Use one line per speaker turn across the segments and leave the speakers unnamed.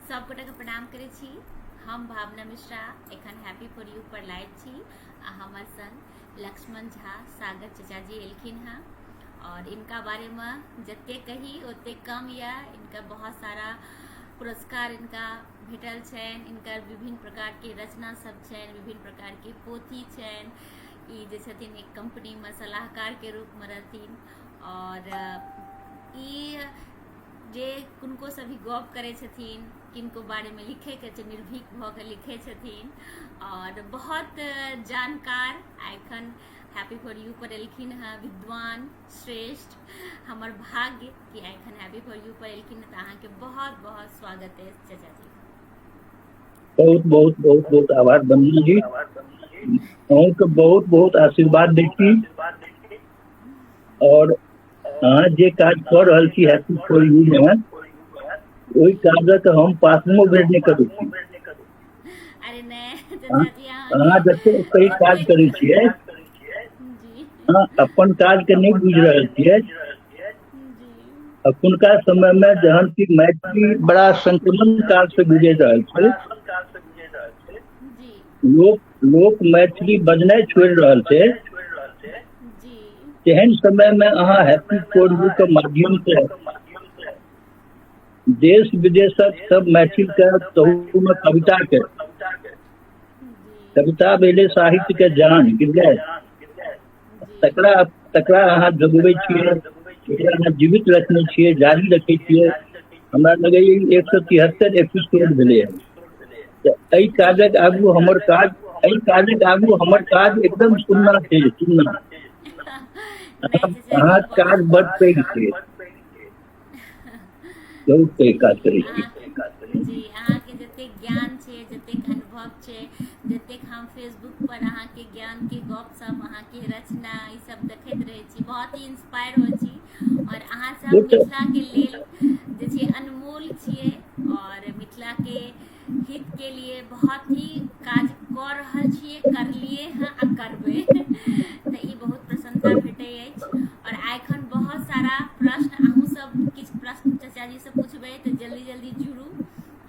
सबगोटा के प्रणाम करे छी। हम भावना मिश्रा एखन happy for U per live छी आ हमर संग लक्ष्मण झा सागर चचा जी एलखिन हैं और इनका बारे में जते कही ओते कम या इनका बहुत सारा पुरस्कार इनका भेटल छन। इनका विभिन्न प्रकार के रचना सब छन, विभिन्न प्रकार के पोथी छन। ई जे छथिन एक कंपनी में सलाहकार के रूप में रहथिन और ई जे कुनको से भी गप करे छथिन, किनको बारे में लिखे के निर्भीक भ के लिखे छथिन और बहुत जानकार एखन हैप्पी फॉर यू पर एलखिन हैं। विद्वान श्रेष्ठ हमर भाग्य कि एखन हैप्पी फॉर यू पर एलखिन तो अहाँ के बहुत बहुत स्वागत है चाचा जी।
बहुत बहुत बहुत बहुत आभार बंदना जी, अहूँके बहुत बहुत आशीर्वाद दैती और अहाँ जे काज कर रहल छी हैप्पी फॉर यू में ओहि काजक हम पासमो भेज नहीं करू छी।
अरे नहीं चाचा जी,
अहाँ जते कई काज करै छियै अहाँ अपन काज के नहीं बुझ रहल छियै। अखुनका समय में जहन की मैथिली बड़ा संक्रमण काल से गुजरि रहल छै, लोक मैथिली बजनाइ छोड़ि रहल छै, तेहन समय में अहाँ हैप्पी फॉर यू के माध्यम से देश विदेशक सब मैथिल के तहु में कविता भेले साहित्य के जान गिरले तकरा अहाँ जगबै छियै, अहाँ जीवित रखने छियै, जारी रखे छियै। हमरा लगे 173 एपिसोड भेले है। एहि काजक आगू हमर काज एकदम सुनना छै, सुनना अहाँ काज बड़ पैघ छै, बहुत पैघ काज करै छी
जी। अहाँ के जते ज्ञान छै, जते अनुभव छै, जते हम फेसबुक पर अहाँ के ज्ञान के गप सब, अहाँ के रचना ई सब देखैत रहे छी, बहुत ही इंस्पायर हो छी और अहाँ सब मिथिला के लेल जे छै अनमोल छियै और मिथिला के हित के लिए बहुत ही काज कर रहल छियै, करलिए हैं आ करबे तो ई बहुत प्रसन्नता भेटै अछि। और एखन बहुत सारा प्रश्न अहूँ सब किछ प्रश्न चाचा जी से पूछबै तो जल्दी जल्दी जुड़ू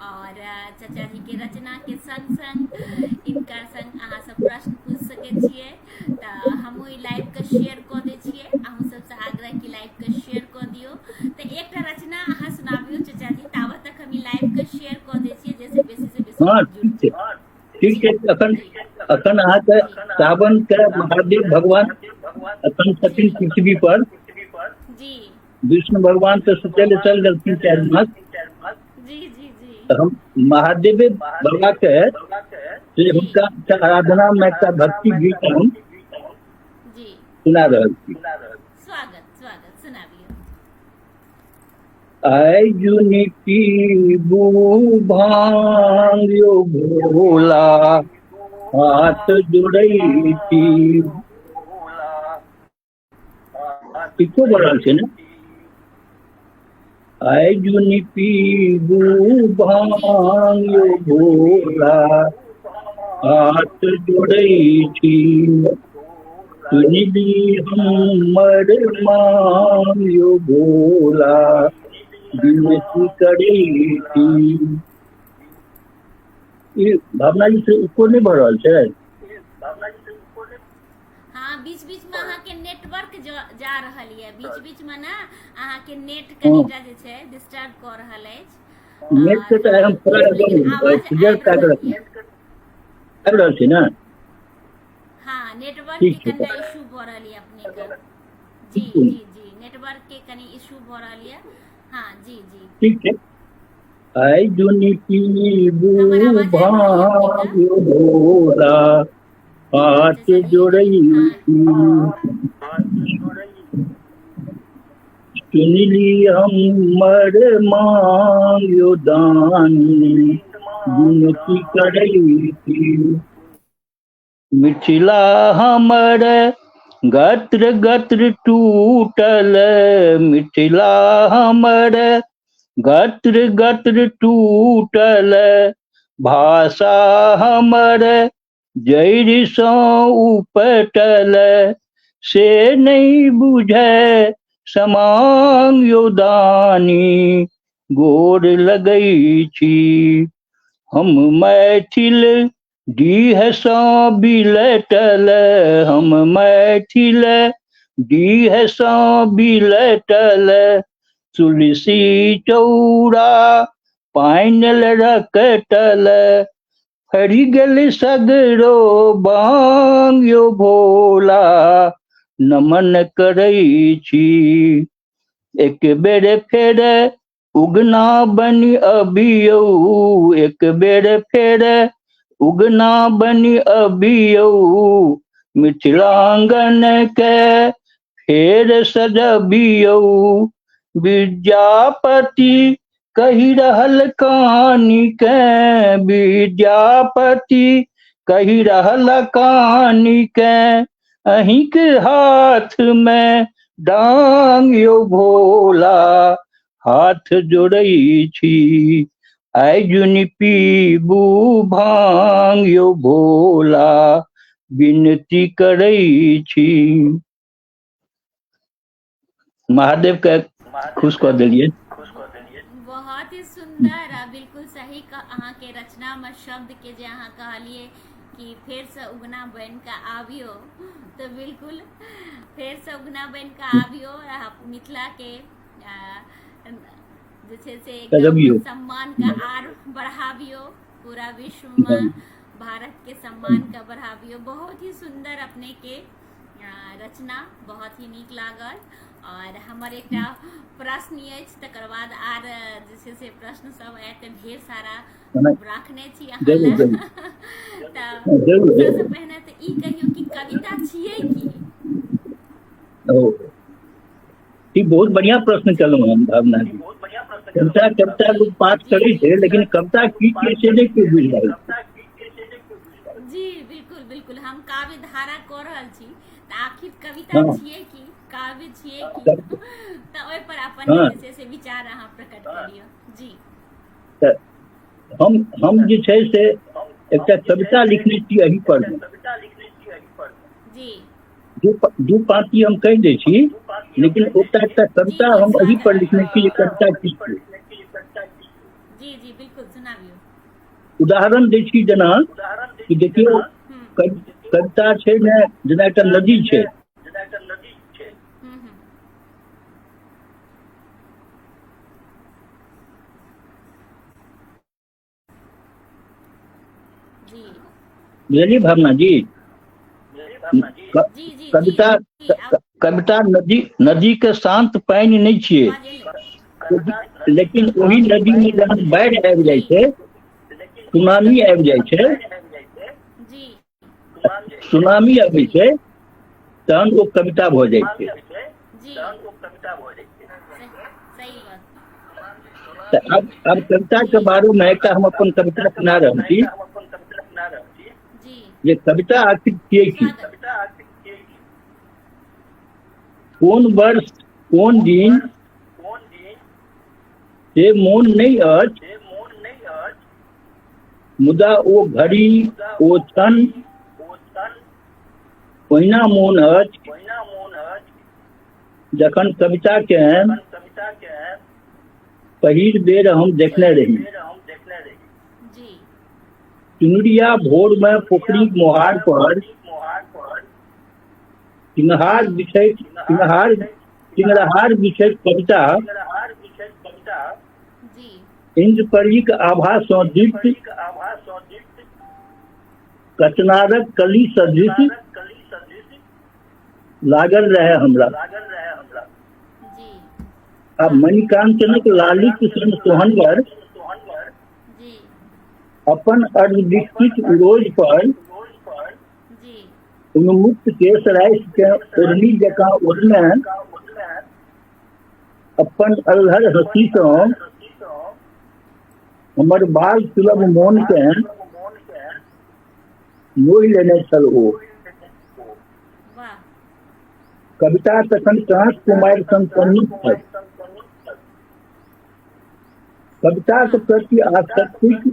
और चाचा जी के रचना के संग संग इनका संग अहाँ सब प्रश्न पूछ सके छियै। तो हमहूँ ई लाइव के शेयर कऽ दै छियै, अहूँ सबसे आग्रह कि लाइव के शेयर कऽ दियौ। तो एकटा रचना अहाँ सुनाबियौ चाचा जी, ताबत तक हम ई लाइव के शेयर कऽ दै छियै जैसे बेसी से बेसी लोग जुड़।
ठीक है। अखन अहाँके सावन के महादेव भगवान अखन छथिन पृथ्वी पर
जी।
विष्णु भगवान तो सुतले चल गेलखिन 4 मास।
जी जी जी।
हम महादेव बाबा के से हुनका आराधना में एकटा भक्ति गीत हम सुना रहल छी।
स्वागत स्वागत सुनाबियौ।
आइ जुनि पीबू भांग यो भोला, हाथ जोड़ै छी। किछो बढ़ल छै ने। आइ जुनि पीबू भांग यो भोला, हाथ जोड़ै छी। सुनि हमर मांग यो भोला, विनती करै छी। भावना जी से ऊपर नहीं बढ़ रहल छै।
हाँ, बीच बीच में अहाँ के नेटवर्क जा रहल है, बीच बीच में ना अहाँ के नेट कनिटा जे छै डिस्टर्ब कर रहल अछि।
नेट से तो हम पूरा एकदम क्लियर काट रहल छै ना।
हाँ, नेटवर्क के कनिटा इशू भ रहल है अपने के। जी जी जी, नेटवर्क के कनी इशू भ रहल है। हाँ जी जी
ठीक है। आइ जुनि पीबू भांग यो भोला, हाथ जोड़ै छी। सुनली हमर मांग यो दानी, विनती करै छी। मिथिला हमर गत्र गत्र टूटल, मिथिला हमर गत्र गत्र टूटल। भाषा हमर जड़ि सँ उपटल, से नहीं बुझै समांग यो दानी, गोर लगई छी। हम मैथिल डीह सँ बिलटल, हम मैथिल डीह सँ बिलटल, तुलसी चौरा पाइनल रकटल, फरि गेल सगरो बांग यौ भोला, नमन करई छी। एक बेर फेर उगना बनि अबियौ, एक बेर फेर उगना बनि अबियौ, मिथिलांगन के फेर सजबियौ। विद्यापति कहि रहल कहानी के, विद्यापति कहि रहल कहानी के, अहीं के हाथ में डांग यौ भोला, हाथ जोड़ई छी। आइजुन पीबू भांग यौ भोला, विनती करई छी। महादेव के खुश कऽ देलियै।
बहुत ही सुंदर आ बिल्कुल सही का अहाँ के रचना में शब्द के जे अहाँ कहलिए कि फेर से उगना बन के आबियो, तो बिल्कुल फेर से उगना बन के आबियो, मिथिला के जे छै से एकदम सम्मान का आर बढ़ाबियो, पूरा विश्व में भारत के सम्मान का बढ़ाबियो। बहुत ही सुंदर अपने के रचना, बहुत ही नीक लागल। और हमर एक प्रश्न अछि, तकर बाद आर जे छै से प्रश्न सब आयत, ढेर सारा रखने छी अहाँ लए। तऽ सबसे पहिने तऽ ई कहियो कि कविता छियै की?
ई बहुत बढ़िया प्रश्न केलहुँ हम भावना जी। कविता लोग पाठ करे थे, लेकिन कविता की से नहीं कोई बुझ रहा है।
जी बिल्कुल बिल्कुल, हम काव्य धारा कऽ रहल छी, तऽ आखिर कविता छियै की, काव्य छियै की, तऽ ओहि पर अपन जे छै से विचार अहाँ प्रकट करियौ जी।
हम जे छै से एकटा कविता लिखने छी एही पर
जी।
दू पाँती हम कह दै छी, लेकिन ओटा एकटा कविता हम एही पर लिखने छी जे कविता की छै।
जी जी बिल्कुल सुनाबियौ।
उदाहरण दै छी, जेना कि देखियौ कविता छै ने, जेना एकटा नदी छै, बुझलिए भावना जी। कविता नदी के शांत पानि नहीं छियै, लेकिन वही नदी में जहन बाढ़ि आबि जाइ छै, सुनामी आबि जाइ छै, सुनामी आबै छै, तहन वो कविता भऽ जाइ छै। अब कविता के बारे में एकटा हम अपन कविता सुना रहल छी, ये कविता आखिर छियै की? कोन वर्ष कोन दिन से मोन नहीं अछि, मुदा ओ घड़ी ओ क्षण ओहिना मोन अछि, जखन कविता के पहिल बेर हम देखने रही। चुनरिया भोर में पोखरी मोहार पर सिंहार बिछैत कविता, इंद्रपरीक आभा सँ दीप्त, कचनारक कली सदृश लागल रहे हमरा। अब मणिकांचनक लालित सन सोहनगर अपन अर्धविकसित उरोज पर उन्मुक्त केश राशि के ओढ़नी जकाँ ओढ़ने, अपन अलहर हंसी सँ हमर बाल सुलभ मोन के मोहि लेने छल ओ। कविता तखन कांच कुमारि सन सन्निध छल, कविता के प्रति आसक्तिक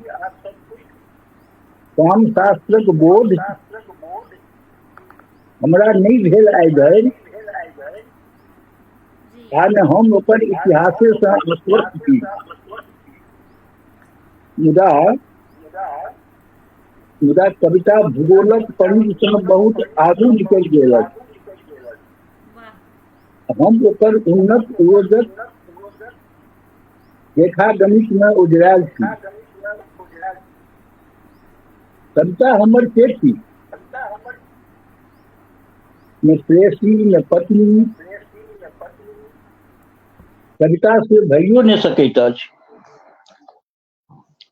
काम शास्त्रक बोध हमरा नहीं भेल आइ धरि, कारण हम ओकर इतिहासे सँ आश्वस्त छी। मुदा मुदा कविता भूगोलक परिध सँ बहुत आगू निकलि गेल अछि।
वाह
हम ओकर उन्नत ओजक रेखा गणित में उजरायल छी। कविता हमर के थी, न प्रेयसी न पत्नी, कविता से भइयो नहि सकैत अछि।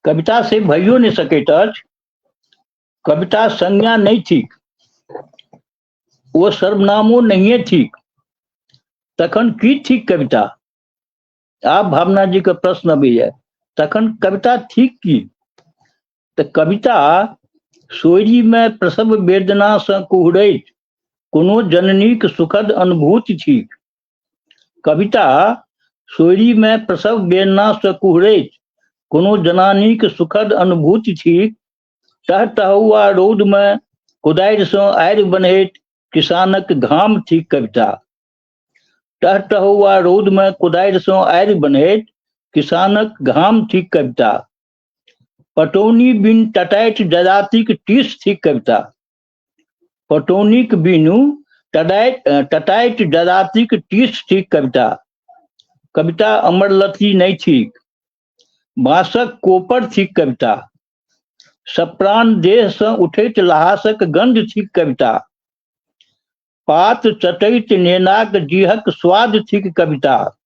कविता से भइयो नहि सकैत अछि। कविता संज्ञा नहीं थिक, वो सर्वनामो नहिए थिक, तखन की थिक कविता? आब भावना जी के प्रश्न अबैया, तखन कविता थिक की? तऽ कविता सोयरी में प्रसव वेदना सँ कुहरैत कोनो जननीक सुखद अनुभूति थिक। कविता सोयरी में प्रसव वेदना सँ कुहरैत कोनो जनानीक सुखद अनुभूति थिक। टहटहुआ रौद में कोदारि सँ आड़ि बन्हैत किसानक घाम थिक कविता। टहटहुआ रौद में कोदारि सँ आड़ि बन्हैत किसानक घाम थिक कविता। पटौनी बिन टटाइत जजातिक टीस थिक कविता। पटौनीक बिनु टटाइत जजातिक टीस थिक कविता। कविता अमरलथी नहीं थिक, बाँसक कोपर थिक कविता। सप्राण देह सँ उठैत लहासक गंध थिक कविता। पात चटैत नेनाक जीहक स्वाद थिक कविता।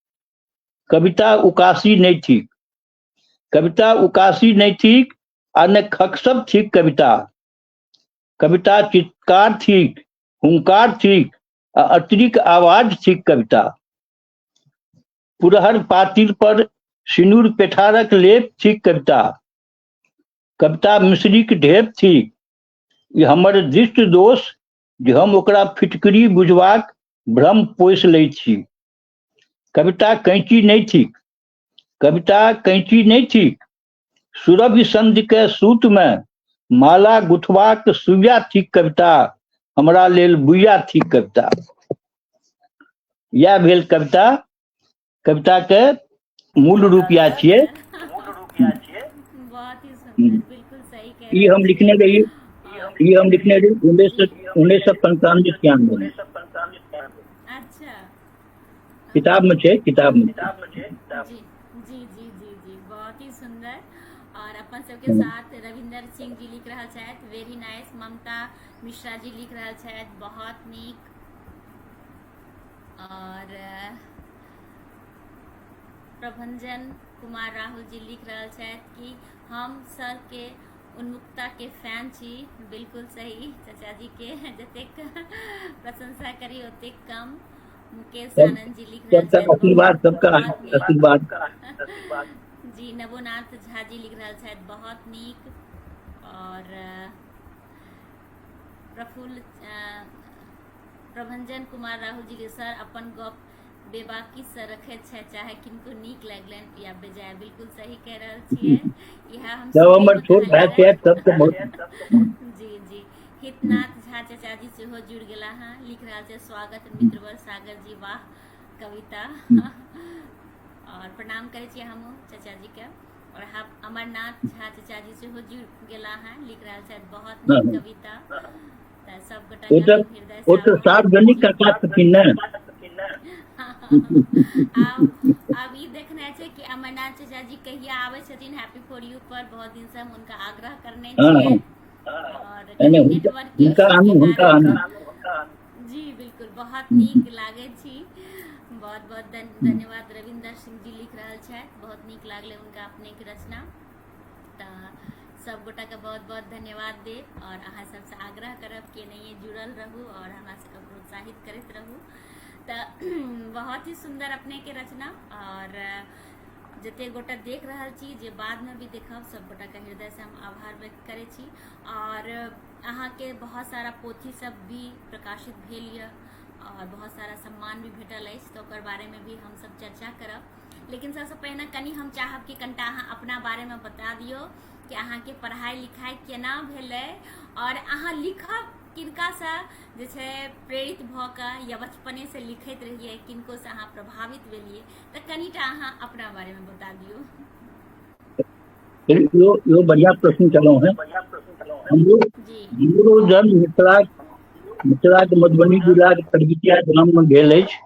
कविता उकासी नहीं थिक, कविता उकासी नहीं थिक आ न खकसब थिक कविता। कविता चित्कार थिक, हुंकार थिक आ अतरिक आवाज थिक कविता। पुरहर पातिल पर सिनुर पेठारक लेप थिक कविता। कविता मिश्रीक ढेप थिक, ई हमर दृष्ट दोष जे हम ओकरा फिटकरी बुझबाक भ्रम पोसि लै छी। कविता कैंची नहीं थिक, कविता कैंची नहीं थिक, सुरभि संध के सूत में माला गुथबाक सुइया थिक कविता। हमरा लेल बुइया थिक कविता। यह भेल कविता। कविता के मूल रूप या छियै।
बहुत ही सुंदर, बिल्कुल सही कह
ई
रहे
हम लिखने
छियै।
रही,
और
ई हम लिखने रही 1995 में।
अच्छा,
किताब में छै, किताब में छै।
जी जी जी जी जी, बहुत ही सुंदर। और अपन सबके साथ रविंदर सिंह जी लिख रहा छथि, वेरी नाइस। ममता मिश्रा जी लिख रहा छथि, बहुत नीक। और प्रभंजन कुमार राहुल जी लिख रहा छथि कि हम सर के उन्मुक्ता के फैन छी। बिल्कुल सही, चाचा जी के जतेक प्रशंसा करी ओतेक कम। मुकेश
सब
आनंद जी लिख रहा
सबका
छथि,
आशीर्वाद,
बहुत
सबका
बहुत
आशीर्वाद।
नीक। जी, नवोनाथ झा जी लिख रहा छथि, बहुत नीक। और प्रफुल्ल प्रभंजन कुमार राहुल जी के सर अपन गप बेबाकी से रखे छे, चाहे किनको नीक लगलनि या बेजाय। बिल्कुल सही कह रहल छियै। यह हम
सब
सुनै
हमर
में
छोट भाई
कहलियै।
छै, सबके बहुत
जी जी, हितनाथ झा चाचा जी सेहो जुड़ गेला हैं, लिख रहा है स्वागत मित्रवर सागर जी, वाह कविता। और प्रणाम करे छी हम चाचा जी के। और हम अमरनाथ झा चाचा जी सेहो जुड़ गेला हैं, लिख रहा है बहुत नीक कविता। तऽ सब गोटा के हम हृदय से
ओ तो सार्वजनिक कथा छथिन ने।
अब ई देखना छै कि अमरनाथ चाचा जी कहिया आबै छथिन हैप्पी फॉर यू पर। बहुत दिन से हम उनका आग्रह करने छियै, और कहीं नेटवर्क के
हुनका
इश्यू
आनू,
के
हुनका
कारण।
आनू।
जी बिल्कुल, बहुत नीक लागे छी। बहुत बहुत धन्यवाद। रविंदर सिंह जी लिख रहा छथि, बहुत नीक लागले उनका अपने के रचना। तऽ सब गोटा के बहुत बहुत धन्यवाद देव। और अहाँ सबसे आग्रह करब कि नहीं जुड़ल रहू और हमरा सबके प्रोत्साहित करते रहू। तऽ बहुत ही सुंदर अपने के रचना। और जते गोटा देख रहा छी, जे बाद में भी देखब, सब गोटा के हृदय से हम आभार व्यक्त करे छी। और अहाँ के बहुत सारा पोथी सब भी प्रकाशित भेल यऽ, और बहुत सारा सम्मान भी भेटल अछि, तो ओकर बारे में भी हम सब चर्चा करब। लेकिन सबसे पहिने कनी हम चाहब कि कनिटा अहाँ अपना बारे में बता दियो कि अहाँ के पढ़ाई लिखाई केना भेलै, और अहाँ लिखब किनका से जे छै प्रेरित भऽ कऽ, या बचपने से लिखैत रहिए, किनको से अहाँ प्रभावित भेलिए, तऽ कनिटा अहाँ अपना बारे में बता दियो।
यो बढ़िया प्रश्न चलो है। हमरो
जी
हमरो जन्म मिथिला के मधुबनी जिला के खरबिटिया गाम में भेल अछि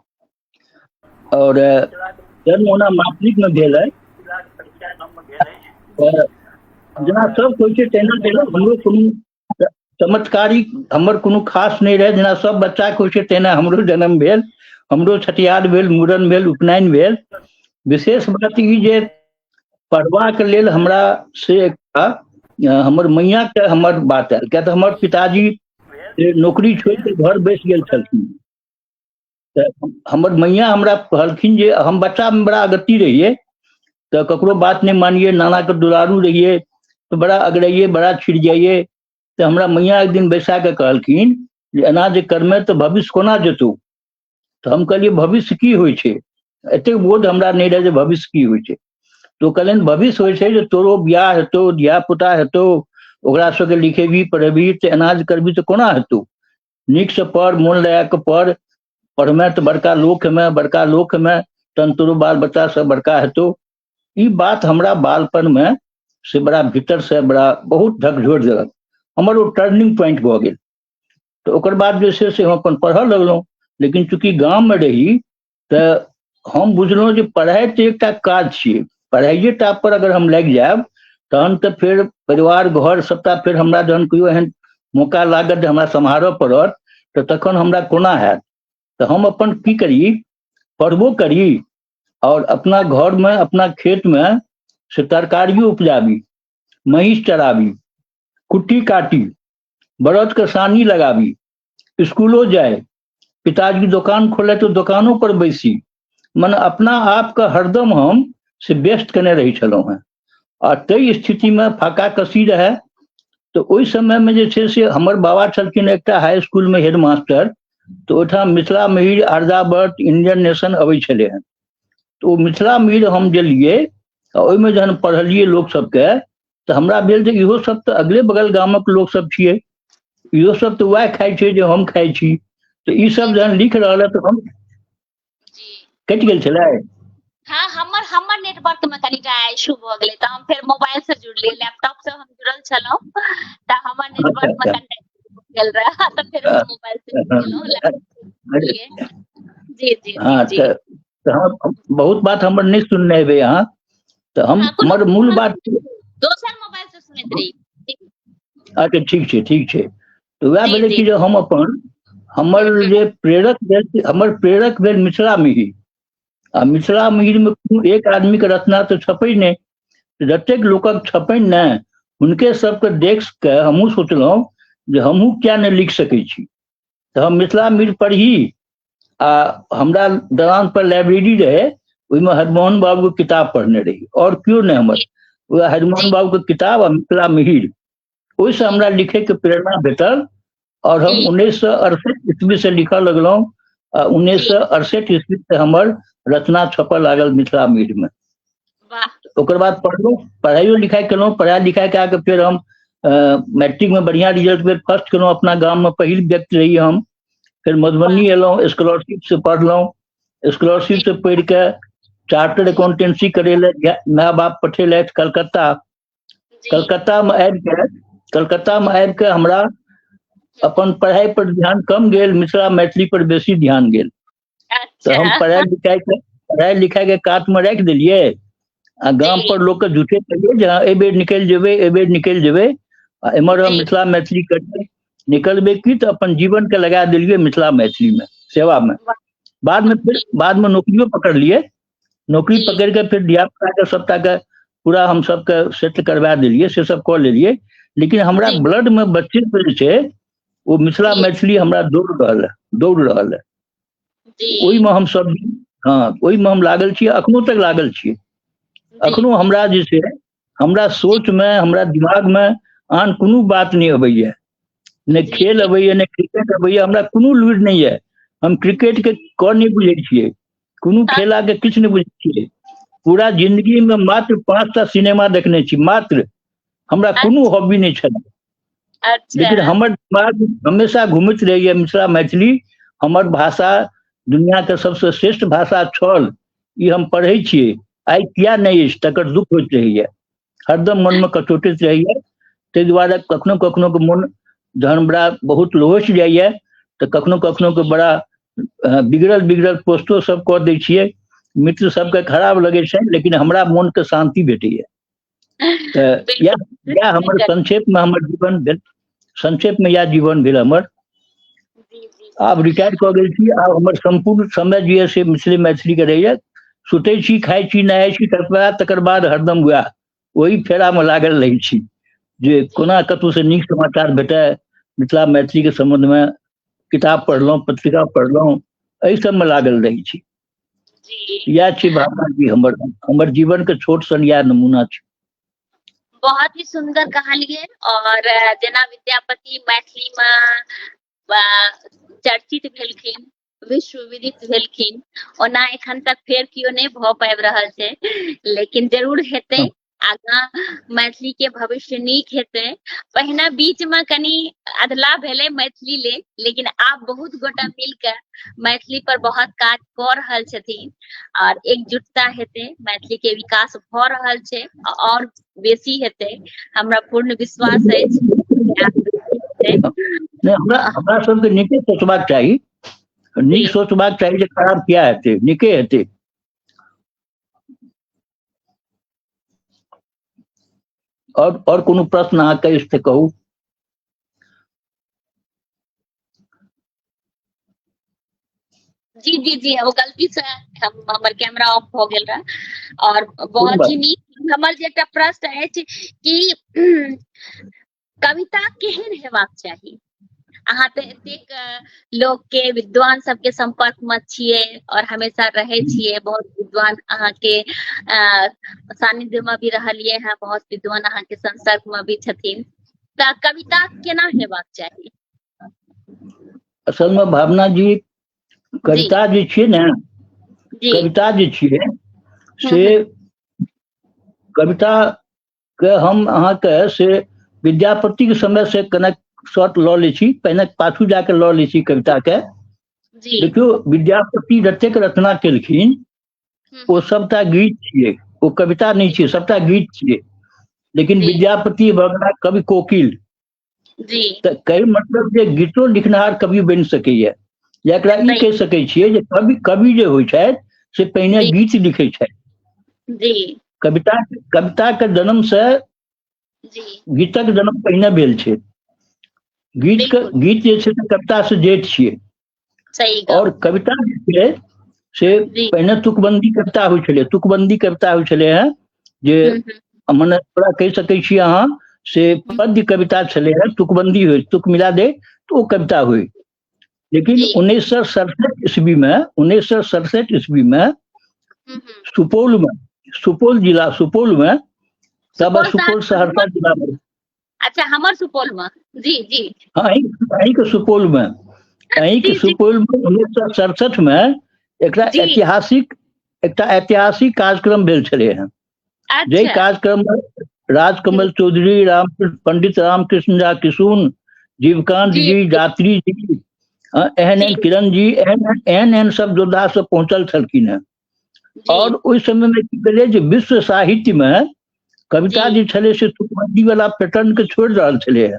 और जन्म होना मातृक में भेल है।
जी
जेना सब कोई छै तेना तेना हमरो कोनो चमत्कारी हमर कोनो खास नहीं रहे। जेना सब बच्चा के होइ छै तेना हमरो जन्म भेल, हमरो छठियार भेल, मूड़न भेल, उपनयन भेल। विशेष बात ई जे पढ़बाक लेल हमरा से एकटा हमर मैया के हमर बात आयल, किया तऽ हमर पिताजी नौकरी छोड़ि के घर बैस गेल छलखिन। तऽ हमर मैया हमरा कहलखिन जे हम बच्चा में बड़ा अगत्ती रहिए, तो ककरो बात नहीं मानिए, नाना के दुलारू रहिए, तो बड़ा अगड़ाइए, बड़ा छिड़ियाइए। तो हमरा मैया एक दिन बैसा के कहलखिन जे एना जे करमे तो भविष्य कोना जेतौ। तो हम कहलिए भविष्य की होइ छै, एतेक बोध हमरा नहीं रहे जे भविष्य की होइ छै। तो कहलन भविष्य होइ छै जे तोरो बियाह हेतौ, धिया पुता हेतौ, ओकरा सबके लिखेबी पढ़ेबी, तो एना जे करबी तो कोना हेतौ। नीक से पढ़, मोन लगा के पढ़, पढ़मे तो बड़का लोक में तन तोरो बाल बच्चा सब बड़का हेतौ। ई बात हमरा बालपन में से बड़ा भीतर से बड़ा बहुत झकझोर देलक, हमर वो टर्निंग पॉइंट भऽ गेल। तो ओकर बाद जे छै से हम अपन पढ़ऽ लगलहुँ। लेकिन चूंकि गाम में रही तऽ हम बुझलहुँ जे पढ़ाई तो एकटा काज छियै, पढ़ाइए टा पर अगर हम लागि जायब तहन तऽ फेर परिवार घर सबटा फेर हमरा जहन कहियो एहन मौका लागत जे हमरा सम्हारऽ पड़त तऽ तखन हमरा कोना हैत। तऽ हम अपन की करी, पढ़बो करी और अपना घर में अपना खेत में से तरकारियों उपजाबी, महीष चराबी, कुट्टी काटी, बरद के सानी लगाबी, स्कूलों जाए, पिताजी दुकान खोले तो दुकानों पर बैसी। मन अपना आप का हरदम हम से व्यस्त केने रही छलहुँ हैं। और तई स्थिति में फाका कसी रहे। तो ओहि समय में जे छै से हमर बाबा छलखिन एकटा हाई स्कूल में हेडमास्टर। तो ओहिठाम मिथिला महिर, आर्यावर्त, इंडियन नेशन अबै छलै हँ। तो ओ मिथिला महिर हम गेलिए, ओहिमे जहन पढ़लिए लोक सबके, तो हमरा भेल जे इहो सब तो अगले बगल गामक लोक सब छियै, इहो सब तो वएह खाइ छै जे हम खाइ छी। तो ई सब जहन लिख रहल है तो हम
जी
कटि गेल छलै।
हाँ हमर नेटवर्क में कनिटा इशू भ गेलै, तऽ हम फेर मोबाइल से जुड़लियै, लैपटॉप से हम जुड़ल छलहुँ, तऽ हमर
अच्छा
नेटवर्क में
अच्छा
कनिटा गेल रहा, तऽ फिर हम मोबाइल से जुड़ गेलहुँ, लैपटॉप से जुड़लियै। जी जी जी
हाँ
जी
तो हम बहुत बात हमर नहीं सुनने हेबै अहाँ। तो हम
हाँ कोनो
हमर मूल बात
दोसर मोबाइल से सुनैत रही।
अच्छा ठीक छै। तो वएह
जी
भेलै
जी
कि जे हम अपन हमर जे प्रेरक भेल मिथिला मिहिर। आ मिथिला मिहिर में कोनो एक आदमी के रचना तो छपै नहीं, जतेक लोकक छपनि ने हुनके सबके देख के हमहूँ सोचलहुँ जे हमहूँ किया नहीं लिख सकै छी। तो हम मिथिला मिहिर पढ़ी। आ हमरा दलान पर लाइब्रेरी रहे, ओहिमे हरिमोहन बाबू के किताब पढ़ने रही, और क्यों नहीं हमर वह हरिमोहन
जी
बाबू के किताब और मिथिला मिहिर, ओहिसँ
जी
हमरा लिखे के प्रेरणा भेटल। और हम
जी
1968 ईस्वी से लिखऽ लगलहुँ। 1968 ईस्वी से हमर रचना छपऽ लागल मिथिला मिहिर में।
वाह
ओकर बाद पढ़लहुँ, पढ़ाइयो लिखाई केलहुँ, पढ़ाई लिखाई कए के फिर हम मैट्रिक में बढ़िया रिजल्ट भेल, फर्स्ट केलहुँ अपना गाम में, पहिल व्यक्ति रही हम। फिर
वाह
मधुबनी एलहुँ, स्कॉलरशिप से पढ़लहुँ, स्कॉलरशिप
जी
से पढ़ि के चार्टर्ड
जी
अकाउंटेंसी करे ले माय बाप पठेलथि कलकत्ता।
जी
कलकत्ता में आबि के हमरा अपन पढ़ाई पर ध्यान कम गेल, मिथिला मैथिली पर बेसी ध्यान गेल। तो हम
अच्छा
पढ़ाई लिखाई के कात में राखि देलिए। आ गाम
जी
पर लोक के झूठे कहिए जे हाँ, एहि बेर निकलि जेबै। आ एम्हर हम
जी
मिथिला मैथिली करके निकलबे की तो अपन जीवन के लगा दिलिए मिथिला मैथिली में, सेवा में।
वाह
बाद में नौकरियों पकड़ लिए। नौकरी
जी
पकड़ के फिर धिया पुता के सबटा के पूरा हम सबके सेट करवा दिलिए, से सब कऽ लेलिए। लेकिन हमरा
जी
ब्लड में बच्चे से जे छै वो मिथिला
जी
मैथिली हमरा दौड़ रहल है।
जी
ओहिमे हम सब, हाँ ओहिमे हम लागल छी, अखनो तक लागल छी।
जी
अखनो हमरा जे छै, हमरा सोच में, हमरा दिमाग में आन कोनो बात नहीं अबैया। ने
जी
खेल
जी
अबैया, ने क्रिकेट अबैया, हमरा कोनो लुरि नहीं है। हम क्रिकेट के क नहीं बुझे छियै, कोनो खेला के किछु नहीं बुझे छियै। पूरा जिंदगी में मात्र 5टा सिनेमा देखने छी, मात्र। हमरा कोनो हॉबी नहीं छल।
अच्छा
लेकिन हमर दिमाग हमेशा घूमैत रहैया मिथिला मैथिली, हमर भाषा दुनिया के सबसे श्रेष्ठ भाषा छल, ई हम पढ़ै छियै। आइ किया नहीं अछि तकर दुख होइत रहैया। हरदम मन में कटोटित रहैया, ताहि दुआरे कखनो कखनो के मन जहन बड़ा बहुत लोहस जाइए तो कखनो कखनो के बड़ा बिगड़ल बिगड़ल पोस्टो सब कऽ दै छियै, मित्र सबके खराब लगे छै, लेकिन हमरा मन के शांति भेटैया। तऽ इएह हमर संक्षेप में हमर जीवन भेल, संक्षेप में इएह जीवन भेल हमर। आब रिटायर कऽ गेल छी, आब हमर संपूर्ण समय जे है से मिथिले मैथिली के रहैया। सुतै छी, खाइ छी, नहाय छी, तकर बाद हरदम वएह ओही फेरा में लागल रहै छी जे कोना कतहु से नीक समाचार भेटै, मिथिला मैथिली के संबंध में किताब पढ़लहुँ, पत्रिका पढ़लहुँ, एहि सबमे लागल रहै छी। इएह छै भावना जी, हमर जीवन के छोट सन इएह नमूना छै।
बहुत ही सुंदर कहलिए। और जेना विद्यापति मैथिली में चर्चित भेलखिन, विश्व विदित भेलखिन, ओना एखन तक फेर कियो नहीं भऽ पाबि रहल छै, लेकिन जरूर हेतै। आगा मैथिली के भविष्य नीक हेतै। पहिने बीच में कनी अधला भेलै मैथिली ले, लेकिन आब बहुत गोटा मिलकर मैथिली पर बहुत काज कऽ रहल छथिन और एकजुटता हेतै, मैथिली के विकास भऽ रहल छै और बेसी हेतै, हमरा पूर्ण विश्वास अछि।
हमरा सबके नीके सोचबाक चाही, नीक सोचबाक चाही, जे खराब किया हेतै, नीके हेतै। और कोनो प्रश्न अहाँ कहि से कहू।
जी जी जी, वो गलती से हमर कैमरा ऑफ हो गेल रहा। और बहुत ही नीक हमर जे एकटा प्रश्न अछि कि कविता केहन हेबाक चाही? अहाँ तऽ एतेक लोग के विद्वान सबके संपर्क में छियै और हमेशा रहे छियै, बहुत विद्वान अहाँ के सानिध्य में भी रहलिए हैं, बहुत विद्वान अहाँ के संपर्क में भी छथिन, तऽ कविता केना हेबाक चाही?
असल में भावना जी, कविता जे छियै ने, कविता जे छियै से कविता के हम अहाँ के से विद्यापति के समय से कनेक शॉर्ट लऽ लै छी, पहिने पाछू जाके लऽ लै छी कविता के। देखियो विद्यापति जतेक रचना केलखिन ओ सबटा गीत छियै, ओ कविता नहीं छियै, सबटा गीत छियै। लेकिन विद्यापति भऽ गेला कवि कोकिल, तऽ कई मतलब जे गीतो लिखनिहार कवि बनि सकैया, या एकरा ई कहि सकै छियै जे कवि जे होइ छथि से पहिने गीत लिखै छथि। कविता के जन्म से गीतक जन्म पहिने भेल छै। गीत जे छै से कविता से जेठ छियै। और कविता जे छै से पहिने तुकबंदी कविता होइ छलै, तुकबंदी कविता होइ छलै हैं, जे मने ओकरा कहि सकै छी अहाँ से पद्य कविता छलै है, तुकबंदी होइ, तुक मिला दे तो वो कविता हुई। लेकिन 1967 ईस्वी में, 1967 ईस्वी में सुपौल में, सुपौल जिला, सुपौल में, तब सुपौल सहरसा जिला में।
अच्छा, हमर सुपौल में, जी जी,
अहीं के सुपौल में, अहीं के सुपौल में 1967 में एकटा ऐतिहासिक कार्यक्रम भेल छलै हैं। जे कार्यक्रम में राजकमल चौधरी, पंडित रामकृष्ण झा किशुन, जीवकांत जी, यात्री जी, एहन किरण जी, एहन सब योद्धा सब पहुंचल छलखिन हैं। और उस समय में की भेलै जे विश्व साहित्य में कविता जे छलै से तुकबंदी वाला पैटर्न के छोड़ि रहल छलै हैं।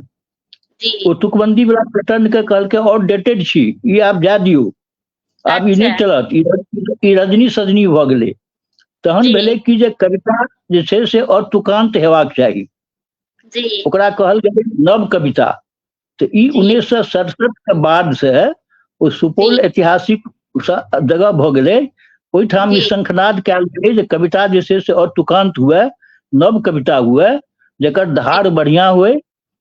ओ तुकबंदी वाला पैटर्न के कहलकै आउटडेटेड छी, ई आब जा दियौ, आब ई नहीं चलत, ई रजनी सजनी भऽ गेलै। तहन भेलै कि जे कविता जे छै से और तुकांत हेबाक चाही, ओकरा कहल गेलै नव कविता। तो ई 1967 के बाद से ओ सुपौल ऐतिहासिक जगह भऽ गेलै, ओहिठाम ई शंखनाद कयल गेलै जे कविता जे छै से और तुकांत हुए, नव कविता हुए, जेकर धार बढ़िया हुए,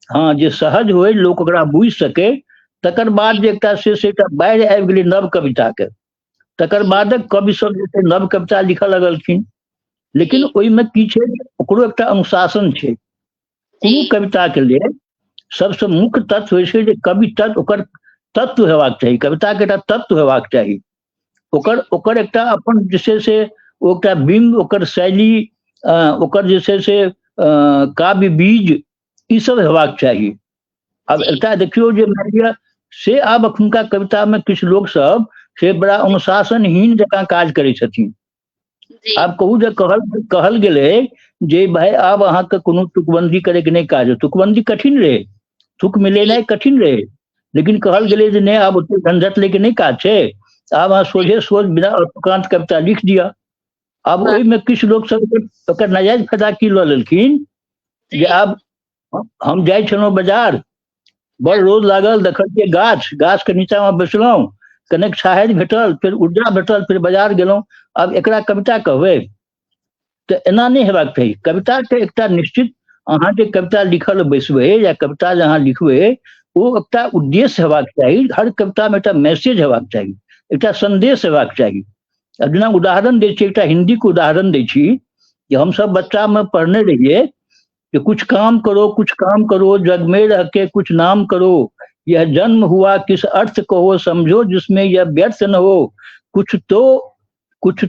हाँ, जे सहज हुए, लोक ओकरा बुझि सके। तकर बाद जे एकटा से एकटा बाढ़ि आबि गेलै नव कविता के, तकर बादक कवि सब जे छै नव कविता लिखऽ लगलखिन। लेकिन ओहिमे की छै, ओकरो एकटा अनुशासन छै। कोनो कविता के लिए सबसे मुख्य तत्व होइ छै जे कवि तत्व, ओकर तत्व हेबाक चाही, कविता के एकटा तत्व हेबाक चाही, ओकर एकटा अपन जे छै से एकटा बिंब, ओकर शैली, ओकर जे छै से काव्य बीज, ई सब हेबाक चाही। अब एकटा देखियो जे मानि लिअ से आब अखुनका कविता में किछु लोग सब से बड़ा अनुशासनहीन जकाँ काज करै छथिन। आब कहू जे कहल गेलै जे भाई आब अहाँके कोनो तुकबंदी करे के नहीं काज, तुकबंदी कठिन रहे, तुक मिलेनाइ कठिन रहे, लेकिन कहल गेलै जे नहीं आब ओते झंझट लेके नहीं काज छै, आब अहाँ सोझे सोझ बिना तुकांत कविता लिख दिया। अब
वाह।
ओहिमे किछु लोग सब ओकर नाजायज फायदा की लऽ लेलखिन जे आब हम जाइ छलहुँ बाजार, बड़ रोज लागल, देखलियै गाछ, गाछ के नीचा में बैसलहुँ, कनेक छाहरि भेटल, फिर ऊर्जा भेटल, फिर बाजार गेलहुँ, आब एकरा कविता कहबै? तऽ एना नहीं हेबाक चाही। कविता के एकटा निश्चित अहाँ जे कविता लिखल बैसबै या कविता जे अहाँ लिखबै, ओ एकटा उद्देश्य हेबाक चाही, हर कविता में एकटा मैसेज हेबाक चाही, एकटा संदेश हेबाक चाही। अब जेना उदाहरण दै छी, एकटा हिंदी के उदाहरण दै छी कि हम सब बच्चा में पढ़ने रहिए कि कुछ काम करो, जग में रह के कुछ नाम करो, यह जन्म हुआ किस अर्थ कहो, समझो जिसमें यह व्यर्थ न हो, कुछ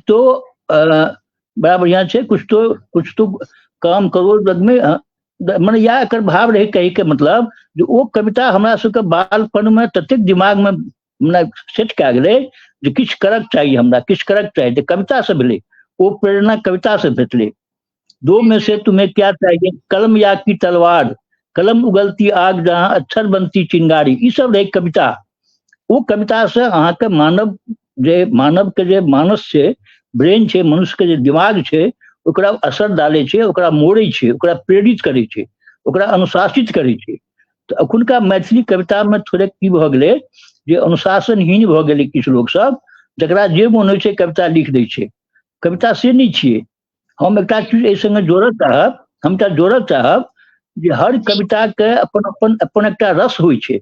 तो बड़ा बढ़िया छै, कुछ तो काम करो जग में, मने या एकर भाव रहे कहे के मतलब जे ओ कविता हमरा सबके बालपन में ततेक दिमाग में मने सेट कए गेलै जे किछु करक चाही, हमरा किछु करक चाही, तऽ कविता से भेलै, ओ प्रेरणा कविता से भेटलै। दो में से तुम्हें क्या चाहिए, कलम या की तलवार, कलम उगलती आग जहां अक्षर बनती चिंगारी, ई सब रहे कविता। ओ कविता से अहाँके मानव के जे मानस छै, ब्रेन छै, मनुष्य के जे दिमाग छै, ओकरा असर डालै छै, ओकरा मोड़ै छै, ओकरा प्रेरित करै छै, ओकरा अनुशासित करै छै। तऽ अखुनका मैथिली कविता में थोड़े की भऽ गेलै जे अनुशासनहीन भऽ गेलै किछु लोग सब, जकरा जे मोन होइ छै कविता लिख दै छै। कविता से नहीं छियै। हम एकटा चीज एहि संगे जोड़ऽ चाहब जे हर कविता के अपन एकटा रस होइ छै,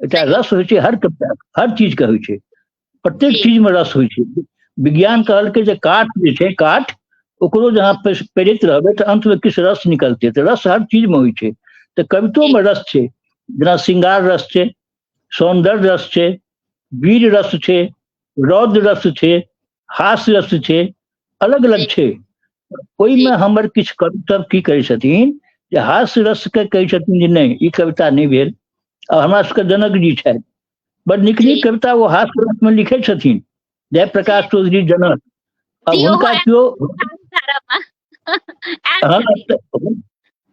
एकटा रस होइ छै हर कविता, हर चीज के होइ छै, प्रत्येक चीज में रस होइ छै। विज्ञान कहलकै जे काठ जे छै, काठ ओकरो जहाँ पेरैत रहबै तऽ अंत में किछु रस निकलतै, तऽ रस हर चीज में होइ छै। तऽ कवितो में रस छै, जेना श्रृंगार रस छै, सौंदर्य रस छै, वीर रस छै, रौद्र रस छै, हास्य रस छै, अलग अलग छै। ओहिमे हमर किछु कवि सब की करै छथिन जे हास्य रस के कहै छथिन जे नहीं ई कविता नहीं भेल। अब हमरा सबके जनक जी छथि, बड़ नीक नीक कविता वो हास्य रस में लिखे छथिन, जयप्रकाश चौधरी जनक। अब हुनका केओ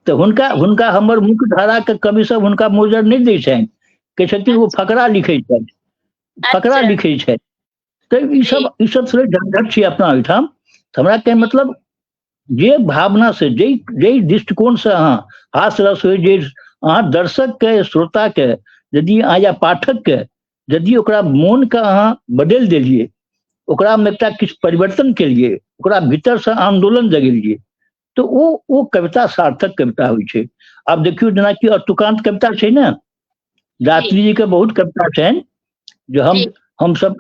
तऽ हुनका हमर मुख्य धारा के कवि सब हुनका मोजर नहीं दै छनि, कहै छथिन वो फकरा लिखै छथि, फकरा लिखै छथि। तऽ ई सब थोड़े झंझट छै अपना ओहिठाम। हमरा के मतलब जे भावना से, जे दृष्टिकोण से अहाँ हास्य रस हो, जे अहाँ दर्शक के, श्रोता के, यदि अहाँ या पाठक के यदि ओकरा मोन के अहाँ बदलि देलिए, ओकरा में एकटा किछु परिवर्तन केलिए, ओकरा भीतर से आंदोलन जगेलिए, तो वो कविता सार्थक कविता होइ छै। आब देखियो जेना कि तुकांत कविता छै ने, दात्री जी के बहुत कविता छनि जे हम सब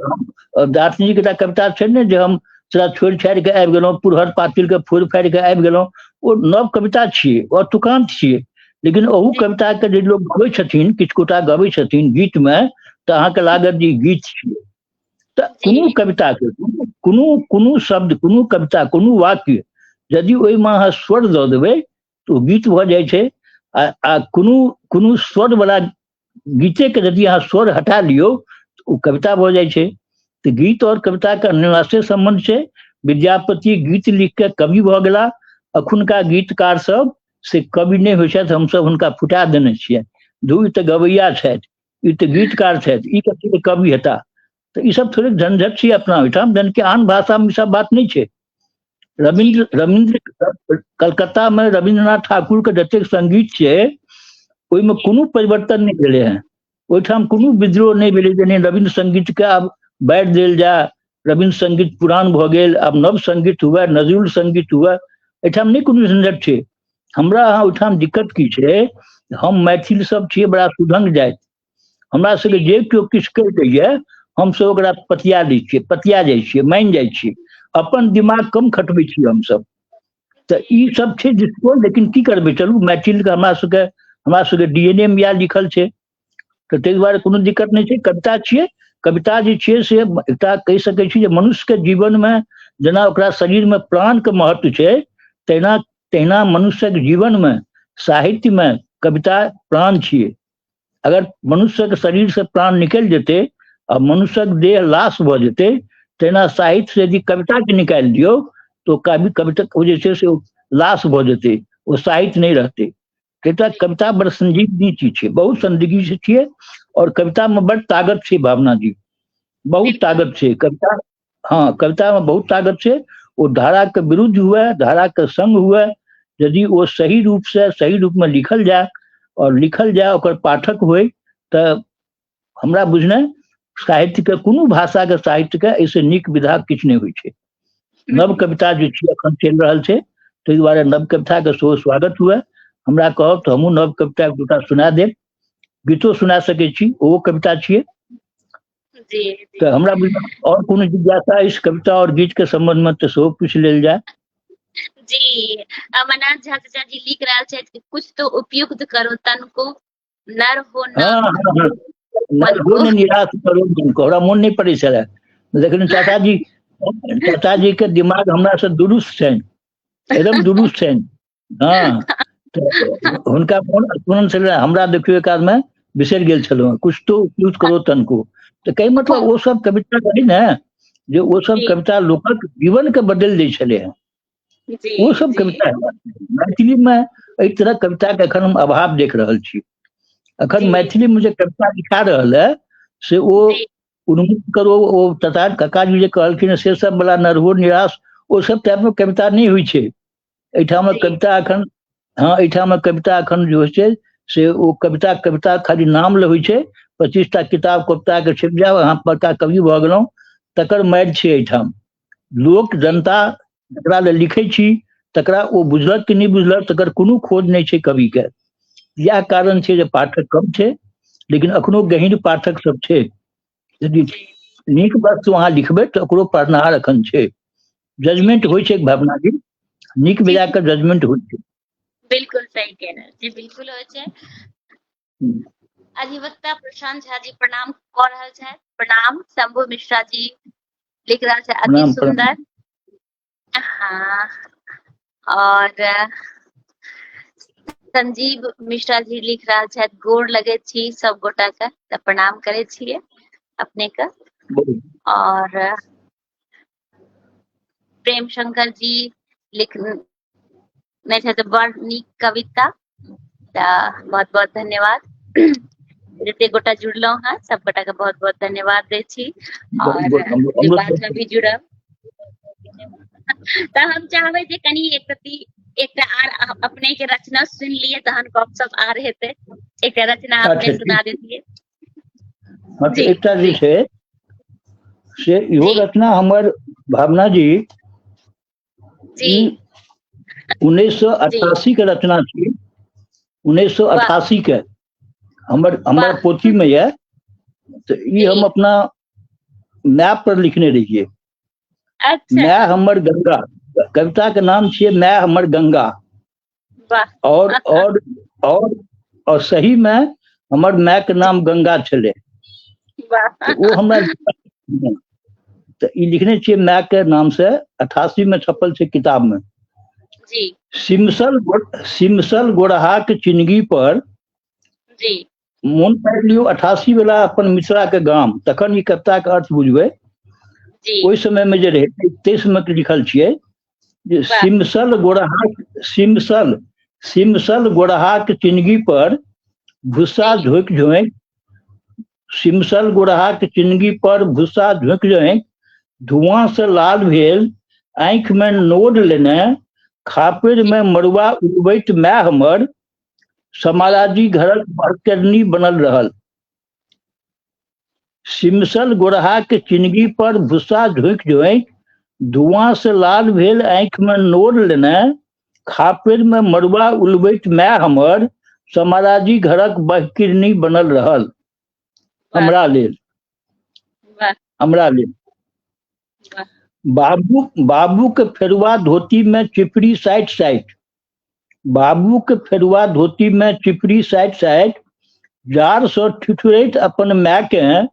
दात्री जी के कविता छै ने जे हम तोरा छोड़ि छाड़ि के आबि गेलहुँ, पुरहर पातिल के फोड़ि फाड़ि के आबि गेलहुँ, ओ नव कविता छियै, ओ तुकांत छियै। लेकिन ओहू कविता के जे लोग गबै छथिन, किछु गोटा गबै छथिन गीत में, तऽ अहाँके लागत जे गीत छियै। तऽ कोनो कविता के कोनो शब्द, कोनो कविता, कोनो वाक्य यदि ओहिमे अहाँ स्वर दऽ देबै तऽ ओ गीत भऽ जाइ छै। आ कोनो स्वर वाला गीते के यदि अहाँ स्वर हटा लियौ तऽ ओ कविता भऽ जाइ छै। तो गीत और कविता का अनिवार्य संबंध छै। विद्यापति गीत लिख के कवि भऽ गेला, अखुनका गीतकार सब से कवि नहीं होइ छथि, हमसब हुनका फुटा देने छियै, धू ई तऽ गवैया छथि, ई तऽ गीतकार छथि, ई कथी कवि हेता। तऽ ई सब थोड़े झंझट छै अपना ओहिठाम, जन के आन भाषा में सब बात नहीं छै। रविंद्र कलकत्ता में रविंद्रनाथ ठाकुर के जतेक संगीत छै, ओहिमे कोनो परिवर्तन नहीं भेलै हैं, ओहिठाम कोनो विद्रोह नहीं भेलै जे नहीं रविंद्र संगीत के आब बाढ़ि देल जाए, रविंद्र संगीत पुरान भऽ गेल, आब नव संगीत हुए, नजरुल संगीत हुए, एहिठाम नहीं कोनो झंझट छै। हमरा अहाँ ओहिठाम दिक्कत की छै, हम मैथिल सब छियै बड़ा सुधंग जाति, हमरा सबके जे केओ किछु कहि दैये हमसब ओकरा पतिया दै छियै, पतिया जाइ छियै, मानि जाइ छियै, अपन दिमाग कम खटबै छियै हमसब। तऽ ई सब छै दृष्टिकोण, लेकिन की करबै, चलू मैथिल के हमरा सबके डीएनए में इएह लिखल छै, तऽ ताहि दुआरे कोनो दिक्कत नहीं छै। कविता छियै, कविता जे छियै से एकटा कहि सकै छी जे मनुष्य के जीवन में जेना ओकरा शरीर में प्राण के महत्व छै, तहिना मनुष्य के जीवन में, साहित्य में कविता प्राण छियै। अगर मनुष्य के शरीर से प्राण निकलि जेतै आ मनुष्य के देह लाश भऽ जेतै, तहिना साहित्य से यदि कविता के निकालि दियौ तो कविता जे छै से लाश भ जेतै, ओ साहित्य नहीं रहते। कविता बड़ संजीवनी चीज छै, बहुत संदिग्ध से छियै, और कविता में बड़ ताकत छै भावना जी, बहुत ताकत छै कविता। हाँ, कविता में बहुत ताकत छै। वो धारा के विरुद्ध हुए, धारा के संग हुए, यदि वो सही रूप से सही रूप में लिखल जाए और लिखल जाए ओकर पाठक होय त हमरा बुझने साहित्य के कोनो भाषा के साहित्य के ऐसे नीक विधा किछु नहीं होइ छै। नव कविता जो छै अखन चलि रहल छै, ताहि दुआरे नव कविता के सेहो स्वागत हुए। हमरा कहब तो हमहूँ नव कविता एक दूटा सुना देब, गीतो सुना सकै छी, ओहो कविता छियै।
जी
तो हमरा बुझने और कोनो जिज्ञासा इस कविता और गीत के संबंध में तो सेहो पूछि लेल जाए।
जी अमरनाथ झा चाचा जी लिख रहा है कि कुछ तो उपयुक्त करो तन को, नर हो न
हाँ हाँ हाँ,
मन
हो
को।
ने निराश करो मन को, हमरा मोन नहीं पड़े छले, लेकिन चाचा जी के दिमाग हमरा से दुरुस्त छनि, एकदम दुरुस्त छनि। हाँ, तो हुनका मोन स्मरण छलै, हमरा देखियो एक आध में बिसरि गेल छलहुँ, कुछ तो उपयुक्त करो तन को। तो कई मतलब वो सब कविता रही ने, जो वो सब
जी।
कविता लोकक जीवन के बदल दै छलै हैं,
जी
वो सब
जी
कविता है। मैथिली में एहि तरह कविता के अखन हम अभाव देख रहल छी। अखन
जी
मैथिली में जे कविता लिखा रहल है से वो
जी
उन्मुक्त करो, वो तथा कका जी जे कहलखिन से सब वाला नरहो निराश, वो सब टाइप में कविता नहीं हुई छै एहिठाम में।
जी
कविता अखन, हाँ, एहिठाम में कविता अखन जो होइ छै से वो कविता खाली नाम ले होइ छै। 25टा किताब कविता के छिप जाओ, अहाँ बड़का कवि भऽ गेलहुँ, तकर मारि छै एहिठाम। लोक जनता जकरा ले लिखै छी तकरा ओ बुझलक कि नहीं बुझलक तकर कोनो खोज नहीं छै कवि के। यह कारण छै जे पाठक कम छै, लेकिन अखनो गहींर पाठक सब छै। यदि नीक वस्तु अहाँ लिखबै तऽ ओकरो पढ़नाहार अखन छै। जजमेंट होइ छै भावना जी, नीक
जी
बेजा के जजमेंट होइ छै।
बिल्कुल सही कह रहे हैं जी, बिल्कुल हो छै। अधिवक्ता प्रशांत झा जी प्रणाम कऽ रहल छथि। प्रणाम। शंभु मिश्रा जी लिख रहल छै अति
प्रणाम
सुंदर।
प्रणाम।
हाँ, और संजीव मिश्रा जी लिख रहल छथि गोर लगे छी सब गोटा के, तऽ प्रणाम करे छियै अपने के। और प्रेम शंकर जी लिखने छथि बड़ नीक कविता, तऽ बहुत बहुत धन्यवाद। जते गोटा जुड़लौ हैं सब गोटा के बहुत बहुत धन्यवाद दै छी, और जे बाद में भी जुड़ब तऽ हम चाहबै जे कनी एकटा आर अपने के रचना सुन लिए, तहन गपशप आर हेतै। एकटा रचना अपने सुना देतियै।
हाँ, तो एकटा जे छै से इहो रचना हमर भावना जी,
जी
1988 के रचना छी, 1988 के हमर पोथी में है। तो ये हम अपना मैप पर लिखने रहिए।
अच्छा।
मैं हमर गंगा, कविता के नाम छिए मैं हमर गंगा। और सही में हमर माय के नाम गंगा छले। तो वो हमरा तो ये लिखने छिए माय के नाम से, 88 में छपल छै किताब में।
जी।
सिमसल गोरहा के चिनगी पर
जी
मोन पारि लियो 88 वाला अपन मिथिला के गाम, तखन ई कविता के अर्थ बुझबै। ओहि समय में जे रहे 23 में लिखल छिए जे सिमसल गोरहा के चिनगी पर भूसा झोंक झोंक, सिमसल गोरहा के चिनगी पर भूसा झोंक झोंक, धुआं से लाल भेल आंख में नोड लेने, खापेर में मड़ुआ उड़बैत माय हमर, समाराजी घरक बहकरनी बनल रहल। सिमसल गोरहा के चिनगी पर भूसा झोंक झोंक, धुआं से लाल भेल आंख में नोर लेने, खापेर में मड़ुआ उलबैत माय हमर, समाराजी घरक बहकिरनी बनल रहल। हमरा लेल बाबू के फेरुआ धोती में चिपड़ी साइड साइड, बाबू के फेरुआ धोती में चिपड़ी साइड साइड, जार सँ ठिठुरैत अपन माय के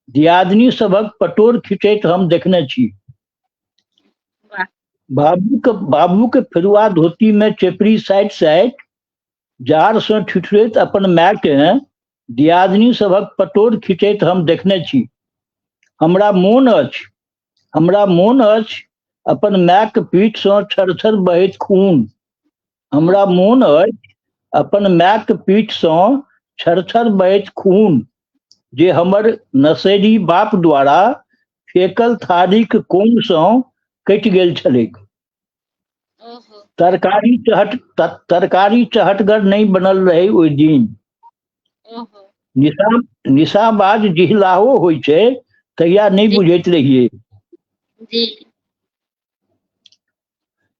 दियादनी सभक पटोर खिंचैत हम देखने छी। बाबू के फेरुआ धोती में चिपड़ी साइड साइड, जार सँ ठिठुरैत अपन माय के दियादनी सभक पटोर खिंचैत हम देखने छी। हमरा मोन अछि अपन माय के पीठ सँ छर छर बहैत खून, हमरा मोन अछि अपन मायक पीठ सँ छरछर बहैत खून जे हमर नशेड़ी बाप द्वारा फेकल थारीक कोन सँ कटि गेल छलैक।
ओहो
तरकारी चहटगर नहीं बनल रहे ओहि दिन।
ओहो
निशाबाज जिहलाहो होइ छै तहिया नहीं
जी
बुझैत रहिए।
जी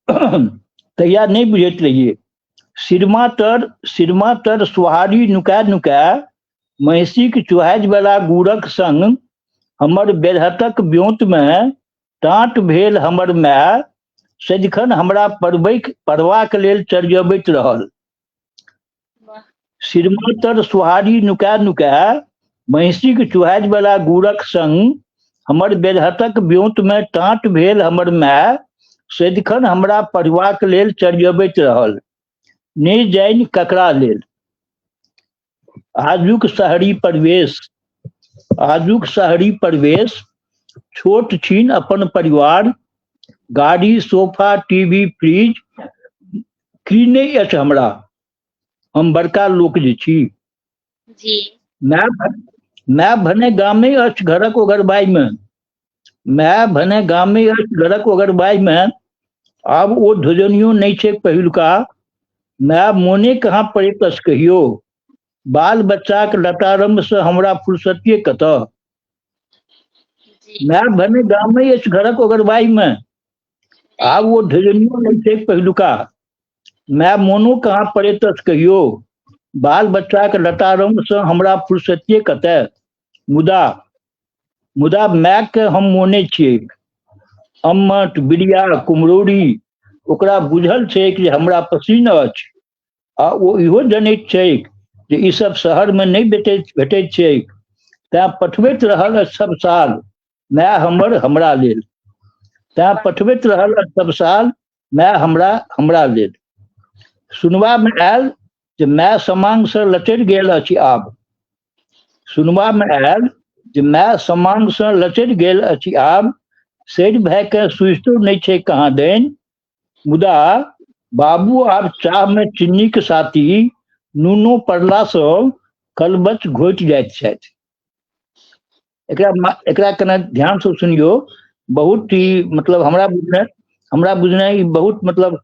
तहिया नहीं बुझैत रहिए। सिरमा तर सुहारी नुका नुका महिषीक चुहाज वाला गुड़क संग हमर बेरहतक ब्योंत में टाँट भेल हमर माय सदिखन हमरा पढ़बाक लेल चर्यबैत रहल।
वाह
सिरमा तर सुहारी नुका नुका महिषीक चुहाज वाला गुड़क संग हमर बेरहतक ब्योंत में टाँट भेल हमर माय सदिखन हमरा पढ़बाक लेल चर्यबैत रहल। ने जानि ककरा लेल। आजुक शहरी परिवेश छोट छीन अपन परिवार गाड़ी सोफा टीवी फ्रिज की नहीं अछि हमरा। हम बड़का लोक जे छी।
जी
माय भने गामे अछि घरक ओगरबाई में। माय भने गामे अछि घरक ओगरबाई में। आब ओ ध्वजनियो नहीं छै पहिलुका। माय मोने कहाँ पड़ैत अछि कहियो। बाल बच्चाक लतारम्भ से हमरा फुर्सतिये कतऽ।
जी
माय भने गामे अछि घरक ओगरबाई में। आब वो ध्वजनियो नहीं छै पहिलुका। माय मोनो कहाँ पड़ैत अछि कहियो। बाल बच्चाक लतारम्भ से हमरा फुर्सतिये कतऽ। मुदा माय के हम मोने छियै। अम्मट बिरिया कुम्हरौरी ओकरा बुझल छै कि हमरा पसीन अछि। आ ओ इहो जनैत छै जे ई सब शहर में नहीं भेटैत छै। तैं पठबैत रहल अछि सब साल माय हमरा लेल। तैं पठबैत रहल अछि सब साल माय हमरा लेल। सुनबा में आयल जे माय समांग से लचरि गेल अछि आब। सुनबा में आयल जे माय समांग से लचरि गेल अछि आब। सेठ भाई के सुझितो नहीं छै कहाँ दैन। मुदा बाबू आब चाह में चीन्नी के साथी नूनो पड़ला सँ कलबच घोटि जाइत छथि। एकरा कने ध्यान से सुनियो। बहुत ही
जी
मतलब हमरा बुझनाइ ई बहुत मतलब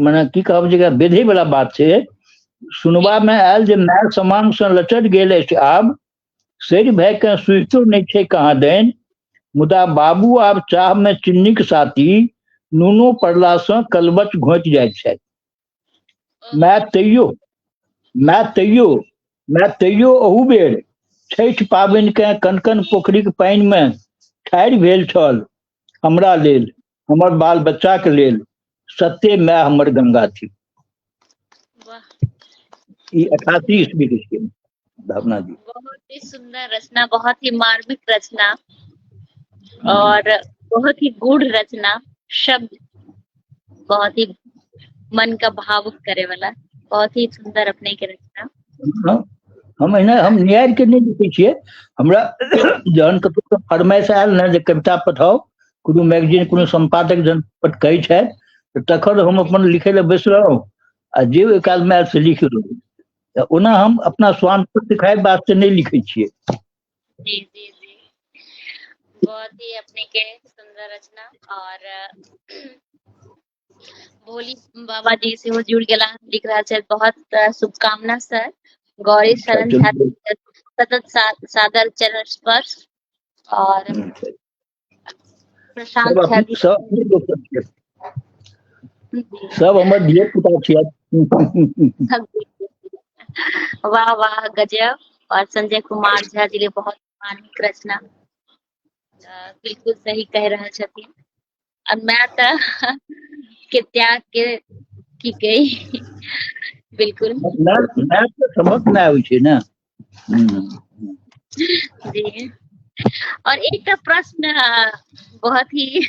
मने की कहब जे बेधे वाला बात छै।
जी
सुनबा में आयल जे माय समांग से लचरि गेल अछि आब। सेठ भाई के सुझितो नहीं छै कहाँ दैन। मुदा बाबू आब चाह में चीन्नी के साथी नूनो पड़ला सँ कलबच घोटि जाइत छथि। माय तैयो अहू बेर छठि पाबनि के कनकन पोखरिक पानि में ठाढ़ि भेल छल हमरा लेल हमर बाल बच्चा के लेल। सत्ते माय हमर गंगा थी।
वाह
ई 88 ईस्वी के छियै भावना जी।
बहुत ही सुंदर रचना, बहुत ही मार्मिक रचना और बहुत ही गूढ़ रचना। शब्द बहुत ही मन का भावुक करे वाला, बहुत ही सुंदर अपने के रचना।
हम न्याय के नहीं लिखै छियै। हमरा जहन कतौ फरमाइश आयल ने जे कविता पठाओ कोनो मैगजीन कोनो संपादक जहन कहै छथि तखन हम अपन लिखै लए बैसलहुँ आ जे ओहि काल में आयल से लिख देलहुँ। ओना हम अपना स्वार्थ दिखाए वास्ते नहीं लिखै छियै।
जी जी जी बहुत ही अपने के सुंदर रचना। और भोली बाबा जी से जुड़ गेला लिख रहा है। बहुत शुभकामना सर। गौरी शरण झा सतत सादर चरण स्पर्श। और प्रशांत झा जी
सब हमर धिया पुता छियै।
वाह वाह गजब। और संजय कुमार झा जी के बहुत मार्मिक रचना। बिल्कुल सही कह रहल छथिन। और मैं तो के त्याग के की कही बिल्कुल
समझ में आबै छै ने।
जी। और एक प्रश्न बहुत ही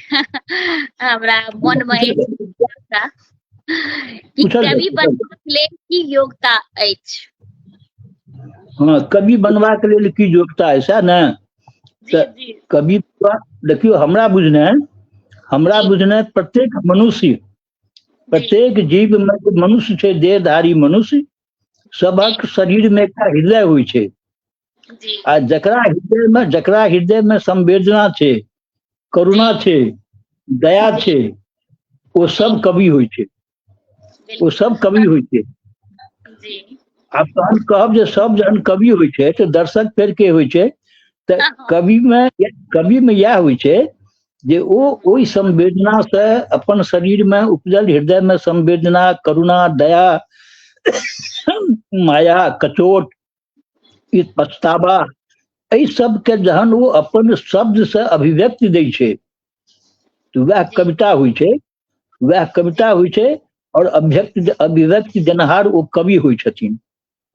हमरा मन में था कि कवि बनबाक लेल की योग्यता अछि।
हाँ कवि बनबाक लेल की योग्यता अछि सएह ने।
जी जी
कवि देखियो हमरा बुझने प्रत्येक मनुष्य प्रत्येक जीव में जे मनुष्य छे, देहधारी मनुष्य सबक शरीर में एकटा हृदय होइ छे।
जी
आ जकरा हृदय में संवेदना छे, करुणा छे, दया छे, वो सब कवि होइ छे, वो सब कवि होइ छे।
जी
आब तहन कहब जे सब जहन कवि होइ छै तऽ दर्शक फेर के होइ छै, तऽ
हाँ,
कवि में इएह होइ छै जे ओ ओहि संवेदना से अपन शरीर में उपजल हृदय में संवेदना, करुणा, दया, माया, कचोट, ई पछतावा, एहि सब के जहन वो अपन शब्द से अभिव्यक्ति दै छै तऽ वएह
जी
कविता होइ छै, वएह कविता होइ छै। और अभिव्यक्ति देनहार वो कवि होइ छथिन।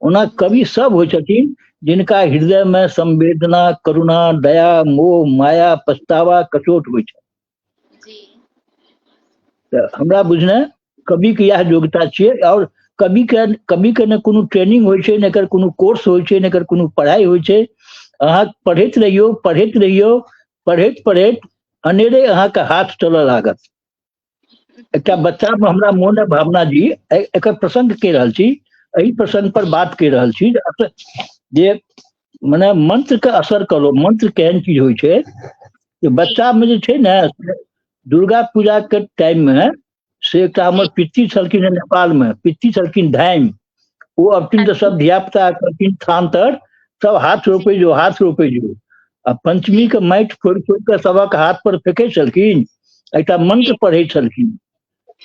ओना कवि सब होइ छथिन जिनका हृदय में संवेदना, करुणा, दया, मोह, माया, पछतावा, कचोट होइ छै।
जी
तऽ हमरा बुझने कवि के यह योग्यता छियै। और कवि के ने कोनो ट्रेनिंग होइ छै, ने एकर कोनो कोर्स होइ छै, ने एकर कोनो पढ़ाई होइ छै। अहाँ पढ़ैत रहियो, पढ़ैत रहियो, पढ़ैत पढ़ैत अनेरे अहाँ के हाथ चलऽ लागत। एकटा बच्चा में हमरा मोन है, भावना जी एकर प्रसंग कह रहल छी, एही प्रसंग पर बात कह रहल छी जे मने मंत्र के असर करो। मंत्र केहन चीज होइ छै जे बच्चा में जे छै ने, दुर्गा पूजा के टाइम में से एकटा हमर
जी
पित्ती छलखिन नेपाल में, पित्ती छलखिन धाम। वो अबथिन तऽ सब धिया पुता कहलखिन थान तर सब हाथ रोपे जो, हाथ रोपे जो। आ पंचमी के माटि फोड़ि फोड़ि के सबक हाथ पर फेंकै छलखिन, एकटा मंत्र पढ़ै छलखिन।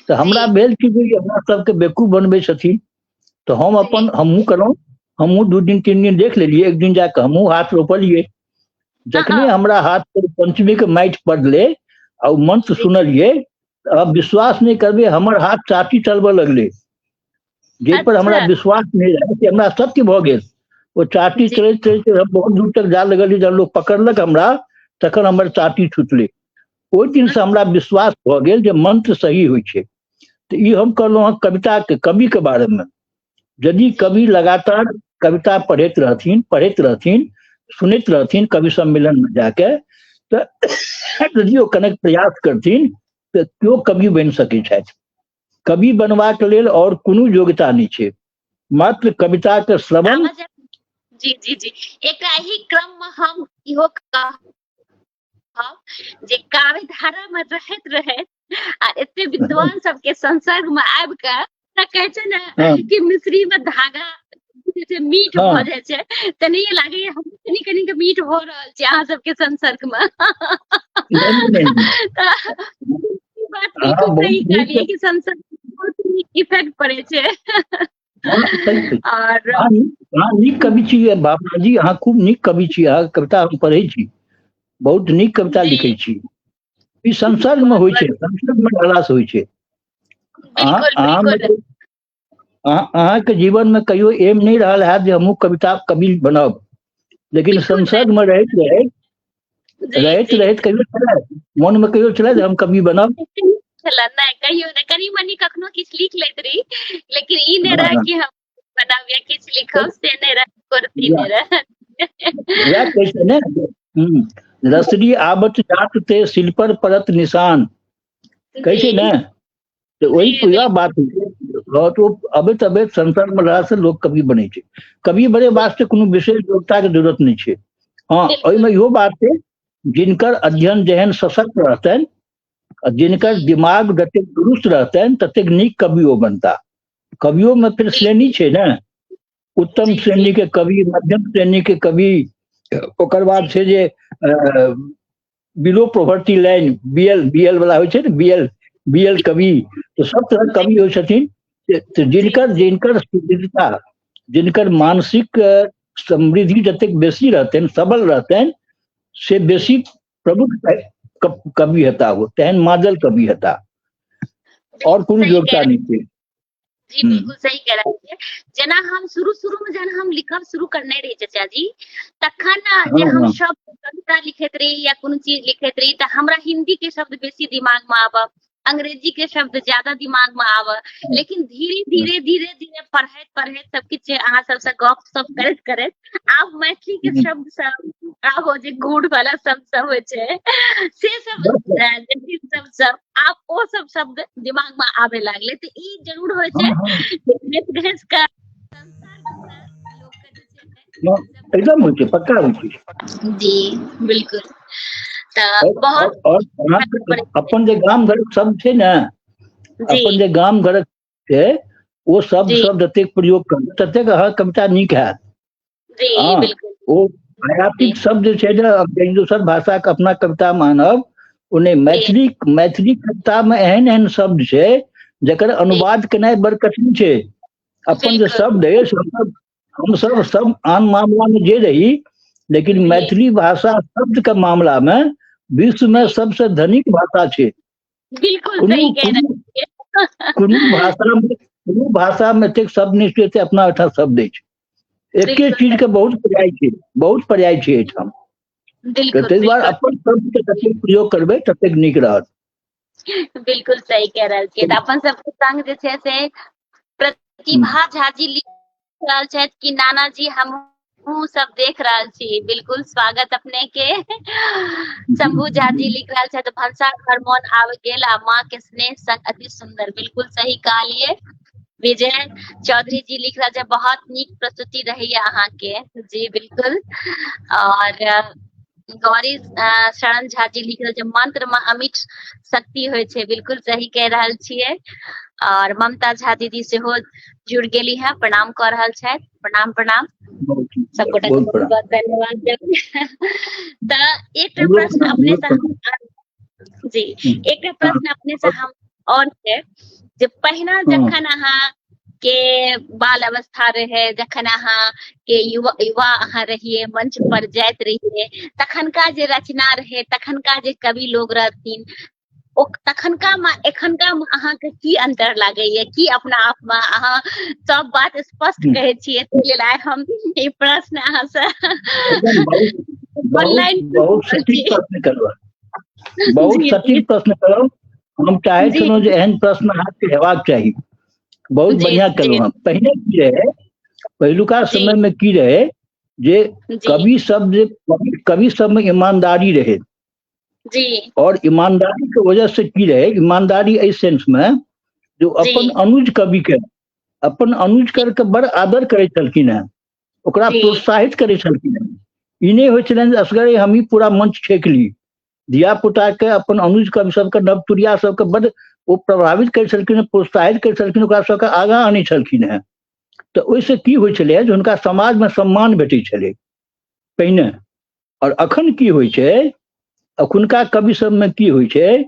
तऽ हमरा भेल कि जे हमरा सबके बेवकूफ बनबै छथिन। तऽ हम अपन हमहूँ केलहुँ, हमहूँ 2 दिन 3 दिन देख लेलियै। एक दिन जाके हमहूँ हाथ रोपलियै। जखने हमरा हाथ पर पंचमी के माटि पड़लै आ ओ मंत्र सुनलियै, अब विश्वास नहीं करबे, हमर हाथ चाटी चलबऽ लगले। जे पर हमरा
अच्छा
विश्वास नहीं रहे कि हमरा सत्य भ गेल। वो चाटी
जी
चलैत चलैत हम बहुत दूर तक जा लगलियै। जब लोग पकड़लक हमरा, तखन हमर चाटी छूटले। ओहि दिन से हमरा विश्वास भ गेल जे मंत्र सही होइ छै। तो ई हम कहलहुँ हँ कविता के, कवि के बारे में। यदि
जी
कवि लगातार कविता पढ़ैत रहथिन, सुनैत रहथिन कवि सम्मेलन में जाके, तो यदि ओ कनेक प्रयास करथिन तऽ केओ कवि बनि सकै छथि। कवि बनबाक लेल और कोनो योग्यता नहीं छै, मात्र कविता के श्रवण।
आवाज जी जी जी एकटा एही क्रम में हम इहो कहब जे काव्य धारा में रहैत रहैत आ एते विद्वान सबके संसर्ग में आबि के कहै छै ने
हाँ
कि मिश्री में धागा जे मीठ
हाँ
भ जाय छै, तेनाहिये लागैये हम कनी कनी के मीठ भ रहल छै अहाँ सबके संसर्ग में।
नहीं नहीं नहीं।
ई बात
हाँ
बिल्कुल
बहुत
सही कहलियै
नीक।
कि संसर्ग में बहुत नीक इफेक्ट पड़े छै।
हाँ सही सही।
और
अहाँ नीक कवि छी भावना जी, अहाँ खूब नीक कवि छी। अहाँ कविता हम पढ़ै छी, बहुत नीक कविता
जी
लिखै छी। ई संसर्ग में
बहुत
होइ
बहुत
छै, संसर्ग में रहला से होइ छै।
बिल्कुल
अहाँ में
बिल्कुल
अहाँ के जीवन में कहियो एम नहीं रहल है जे हमहूँ कवि बनब, लेकिन
बिल्कुल
संसर्ग में
नहीं
रहैत रहैत
जी
रहैत
जी
रहैत कहियो छलै मन में, कहियो छलै जे हम कवि बनब?
छला नहीं कहियो नहीं, कनी मनी कखनो किछ लिख लैत रही, लेकिन ई नहीं
हाँ
रहे
हाँ।
कि हम बनाब या किछ लिखब, से नहीं रहे, कुर्ती
वएह
नहीं रहे।
वएह कहै छै ने, रसरी आबत जात ते सिल पर परत निशान, कहै छै
जी
ने। तो वही
जी
वह बात होइ छै। तो अबैत अबैत संसर्ग में रहला से लोग कवि बनै छै। कवि बने वास्ते कोनो विशेष योग्यता के जरूरत नहीं छै। हाँ
बिल्कुल
ओहिमे इहो बात छै, जिनकर अध्ययन जेहन सशक्त रहतनि आ जिनकर
जी
दिमाग जतेक दुरुस्त रहतनि, ततेक नीक कवि ओ बनता। कवियों में फिर श्रेणी छै ने, उत्तम
जी जी
श्रेणी के कवि, मध्यम श्रेणी के कवि, ओकर बाद
जी
छै जे बिलो पॉवर्टी लाइन, बीएल वाला होइ छै ने, बीएल कवि। तो सब तरह
जी
कवि होइ छथिन। तो
जी
जिनकर जिनकर सुदृढ़ता, जिनकर
जी
मानसिक समृद्धि जतेक बेसी रहतनि, सबल रहतनि, से
जी
बेसी प्रबुद्ध कवि हेता, वो तेहन मादल कवि हेता। और
बिल्कुल
कोनो
सही कह
योग्यता
रहे
नहीं छै।
जी बिल्कुल सही कह रहे हैं। जेना हम शुरू में जहन हम लिखब शुरू करने रही चाचा जी, तखन जे
हाँ
हम
हाँ
शब्द कविता लिखैत रही या कोनो चीज लिखैत रही, तऽ हमरा हिंदी के शब्द बेसी दिमाग में आबऽ, अंग्रेजी के शब्द ज्यादा दिमाग में आवे, लेकिन धीरे धीरे धीरे धीरे पढ़ैत पढ़ैत सब किछ अहाँ सबसे गप सप करैत करैत आब मैथिली के शब्द सब आब हो जे गुड़ वाला शब्द सब होइ छै से सब जटिल शब्द सब आब ओ सब शब्द दिमाग में आवे लागले। तो ई जरूर होइ छै घस घस के
एकदम होइ छै, पक्का होइ छै
जी बिल्कुल। तो बहुत
और अपन जे गाम घर शब्द छै ने, अपन जे गाम घर छै ओ शब्द सब जतेक प्रयोग करबै ततेक अहाँ कविता नीक हैत।
जी बिल्कुल।
ओ व्यापिक शब्द जे छै ने, दोसर भाषा के अपना कविता मानब ओने मैथिली कविता में एहन एहन शब्द छै जकर अनुवाद केनाइ बड़ कठिन छै। अपन जे शब्द है हम सब आन मामला में जे रही, लेकिन मैथिली भाषा शब्द के मामला में विश्व में सबसे धनिक भाषा छै।
बिल्कुल सही कह रहे हैं।
कोनो भाषा में एतेक शब्द नहीं छै जते अपना ओहिठाम शब्द छै। एके चीज के बहुत पर्याय छै एहिठाम। ताहि दुआरे अपन शब्द के जतेक प्रयोग करबै ततेक नीक रहत।
बिल्कुल सही कह रहल छियै। तऽ अपन सबके संग जे छै से प्रतिभा झा जी लिख रहल छथि कि नाना जी हमहू सब देख रहल छी। बिल्कुल स्वागत अपने के। शंभू झा जी लिख रहल छथि भनसा घर मन आबि गेल आ माँ के स्नेह संग अति सुंदर। बिल्कुल सही कहलिए। विजय चौधरी जी लिख रहा है बहुत नीक प्रस्तुति रही है अहाँ के। जी बिल्कुल। और गौरी शरण झा जी लिख रहे मंत्र में अमिट शक्ति होय छै। बिल्कुल सही कह रहल छियै। और ममता झा दीदी से हो जुड़ गेली है, प्रणाम कर रहल छथि। प्रणाम प्रणाम सब गोटा के बहुत बहुत धन्यवाद। तो एक प्रश्न अपने से जी एक प्रश्न अपने से हम और है जे पहिना जखन अहाँ के बाल अवस्था रहे, जखन अहाँ के युवा अहाँ रहिए, मंच पर जाइत रहिए, तखनका जे रचना रहे, तखनका जे कवि लोग रहथिन, ओ तखनका में एखनका में अहाँ के की अंतर लागैए? की अपना आप में अहाँ सब बात स्पष्ट कहे छियै? ताहि लेल आइ हम ई प्रश्न अहाँ से
बहुत सटीक प्रश्न करब, बहुत सटीक प्रश्न करब। हम चाहे छलहुँ जे एहन प्रश्न अहाँके हेबाक चाही। बहुत बढ़िया कलहुँ हम। पहिने की रहे, पहिलुका समय में की रहे जे कवि सब में ईमानदारी रहे।
जी।
और ईमानदारी के वजह से की रहे, ईमानदारी इस सेंस में जो अपन अनुज कवि के अपन अनुज करके बड़ आदर करे छलखिन है, ओकरा प्रोत्साहित करे छलखिन है। ई नहीं होइ छलनि असगरे हम ही पूरा मंच छेक ली। धिया पुता के अपन अनुज कवि सबके नवतुरिया सबके बड़ वो प्रभावित कर छलखिन, प्रोत्साहित कर छलखिन, ओकरा सबके आगाँ आनै छलखिन है। तो ओहिसे की होइ छलै जे हुनका समाज में सम्मान भेटै छलै पहिने। और अखन की होइ छै, अखुनका कवि सब में की होइ छै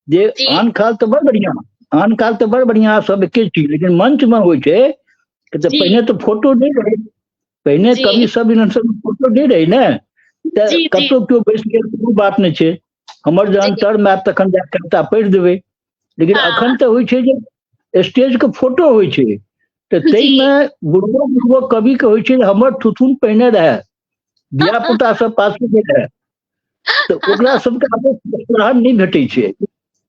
जे आन काल तो बड़ बढ़िया सब एके चीज, लेकिन मंच में होइ छै तो पहिने तो फोटो नहीं रहे। पहिने कवि सब इन सब फोटो नहीं रहे ने, कतौ क्यों बैस गेल कोनो बात नहीं छै, हमर जहन टर्म आयत तखन जा कविता पढ़ि देबै। लेकिन अखन तो होइ छै जे स्टेज के फोटो होइ छै, तो तई में बुढ़बो कवि के होइ छै हमर थुथुन पहिने रहे, धिया पुता सब पाछू में रहे, तो ओकरा सबके प्रोत्साहन नहीं भेटै छै।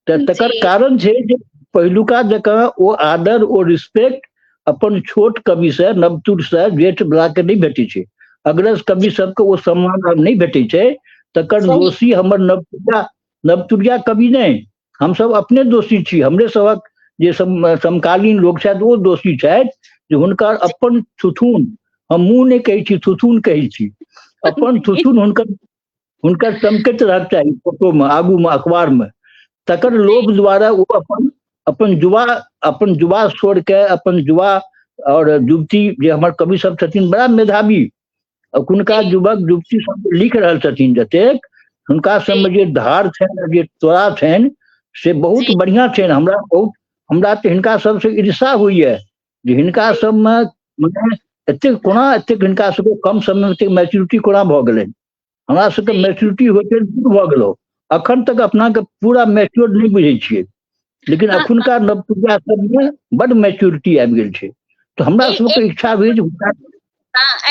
तकर कारण छै जे पहिलुका जकाँ ओ आदर ओ रिस्पेक्ट अपन छोट कवि से, नवतुर से, जेठ बला के नहीं भेटै छै। अग्रज कवि सबके वो सम्मान अब नहीं भेटै छै। तकर दोषी हमर नवतुरिया कवि नहीं, हम सब अपने दोषी छी। हमरे सबक जे समकालीन लोग छथि वो दोषी छथि जे हुनकर अपन थुथुन, हम मुँह नहीं कहै छी, थुथुन कहै छी, अपन थुथुन हुनकर चमकैत रहक चाही फोटो में, आगू में, अखबार में। तकर लोभ द्वारा वो अपन जुवा छोड़ के, अपन जुवा और युवती जे हमर कवि सब छथिन बड़ा मेधावी, हुनका युवक युवती सब लिख रहल छथिन जतेक, हुनका सब में जे धार छनि, जे त्वरा छनि से बहुत बढ़िया छनि। हमरा तो हिनका सबसे ईर्षा होइए जे हिनका सब में एतेक कोना, एतेक हिनका सबके कम समय में एतेक मैच्योरिटी कोना भऽ गेलै। हमरा सबके मैच्योरिटी होते दूर भऽ गेलो, अखन तक अपना के पूरा मैच्योर नहीं बुझे छियै, लेकिन अखुनका नवतुरिया सब में बड़ मैच्योरिटी आबि गेल छै। तो हमरा सबके इच्छा हुई जे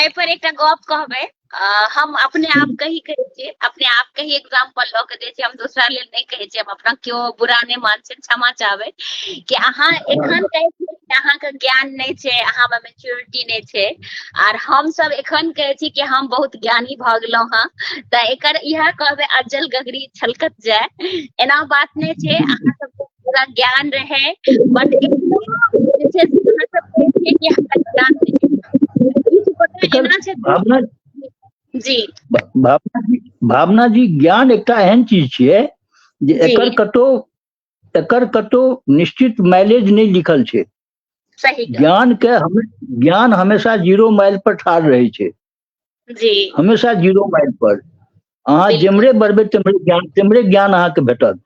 पर एकटा गप कहबै, हम अपने आप के ही कहै छियै, अपने आप के ही एग्जाम्पल लऽ के दै छियै, हम दूसरा लेल नहीं कहै छियै, हम अपना क्यों बुरा नहीं मान छै, क्षमा चाहबै कि अहाँ एखन कहै छियै कि अहाँके ज्ञान नहीं छै, अहाँ में मेच्योरिटी नहीं छै, आर हम सब एखन कहै छी कि हम बहुत ज्ञानी भऽ गेलहुं हँ, तऽ एकर इएह कहबै अज्जल गगरी छलकत जाय, एना बात नहीं छै, अहाँ सबके पूरा ज्ञान रहे, बट जे छै से अहाँ सब कहै छियै कि हमरा ज्ञान नहीं छै, किछु गोटा
एकर
एना छै
भावना
जी
भावना जी ज्ञान एकटा एहन चीज छियै जे
जी
एकर कतौ निश्चित माइलेज नहीं लिखल छै।
सही
ज्ञान हमेशा 0 माइल पर ठाड़ रहे छै,
जी
हमेशा 0 माइल पर। अहाँ
बिल्कुल
जेमरे बढ़बै तेमरे ज्ञान अहाँके भेटत।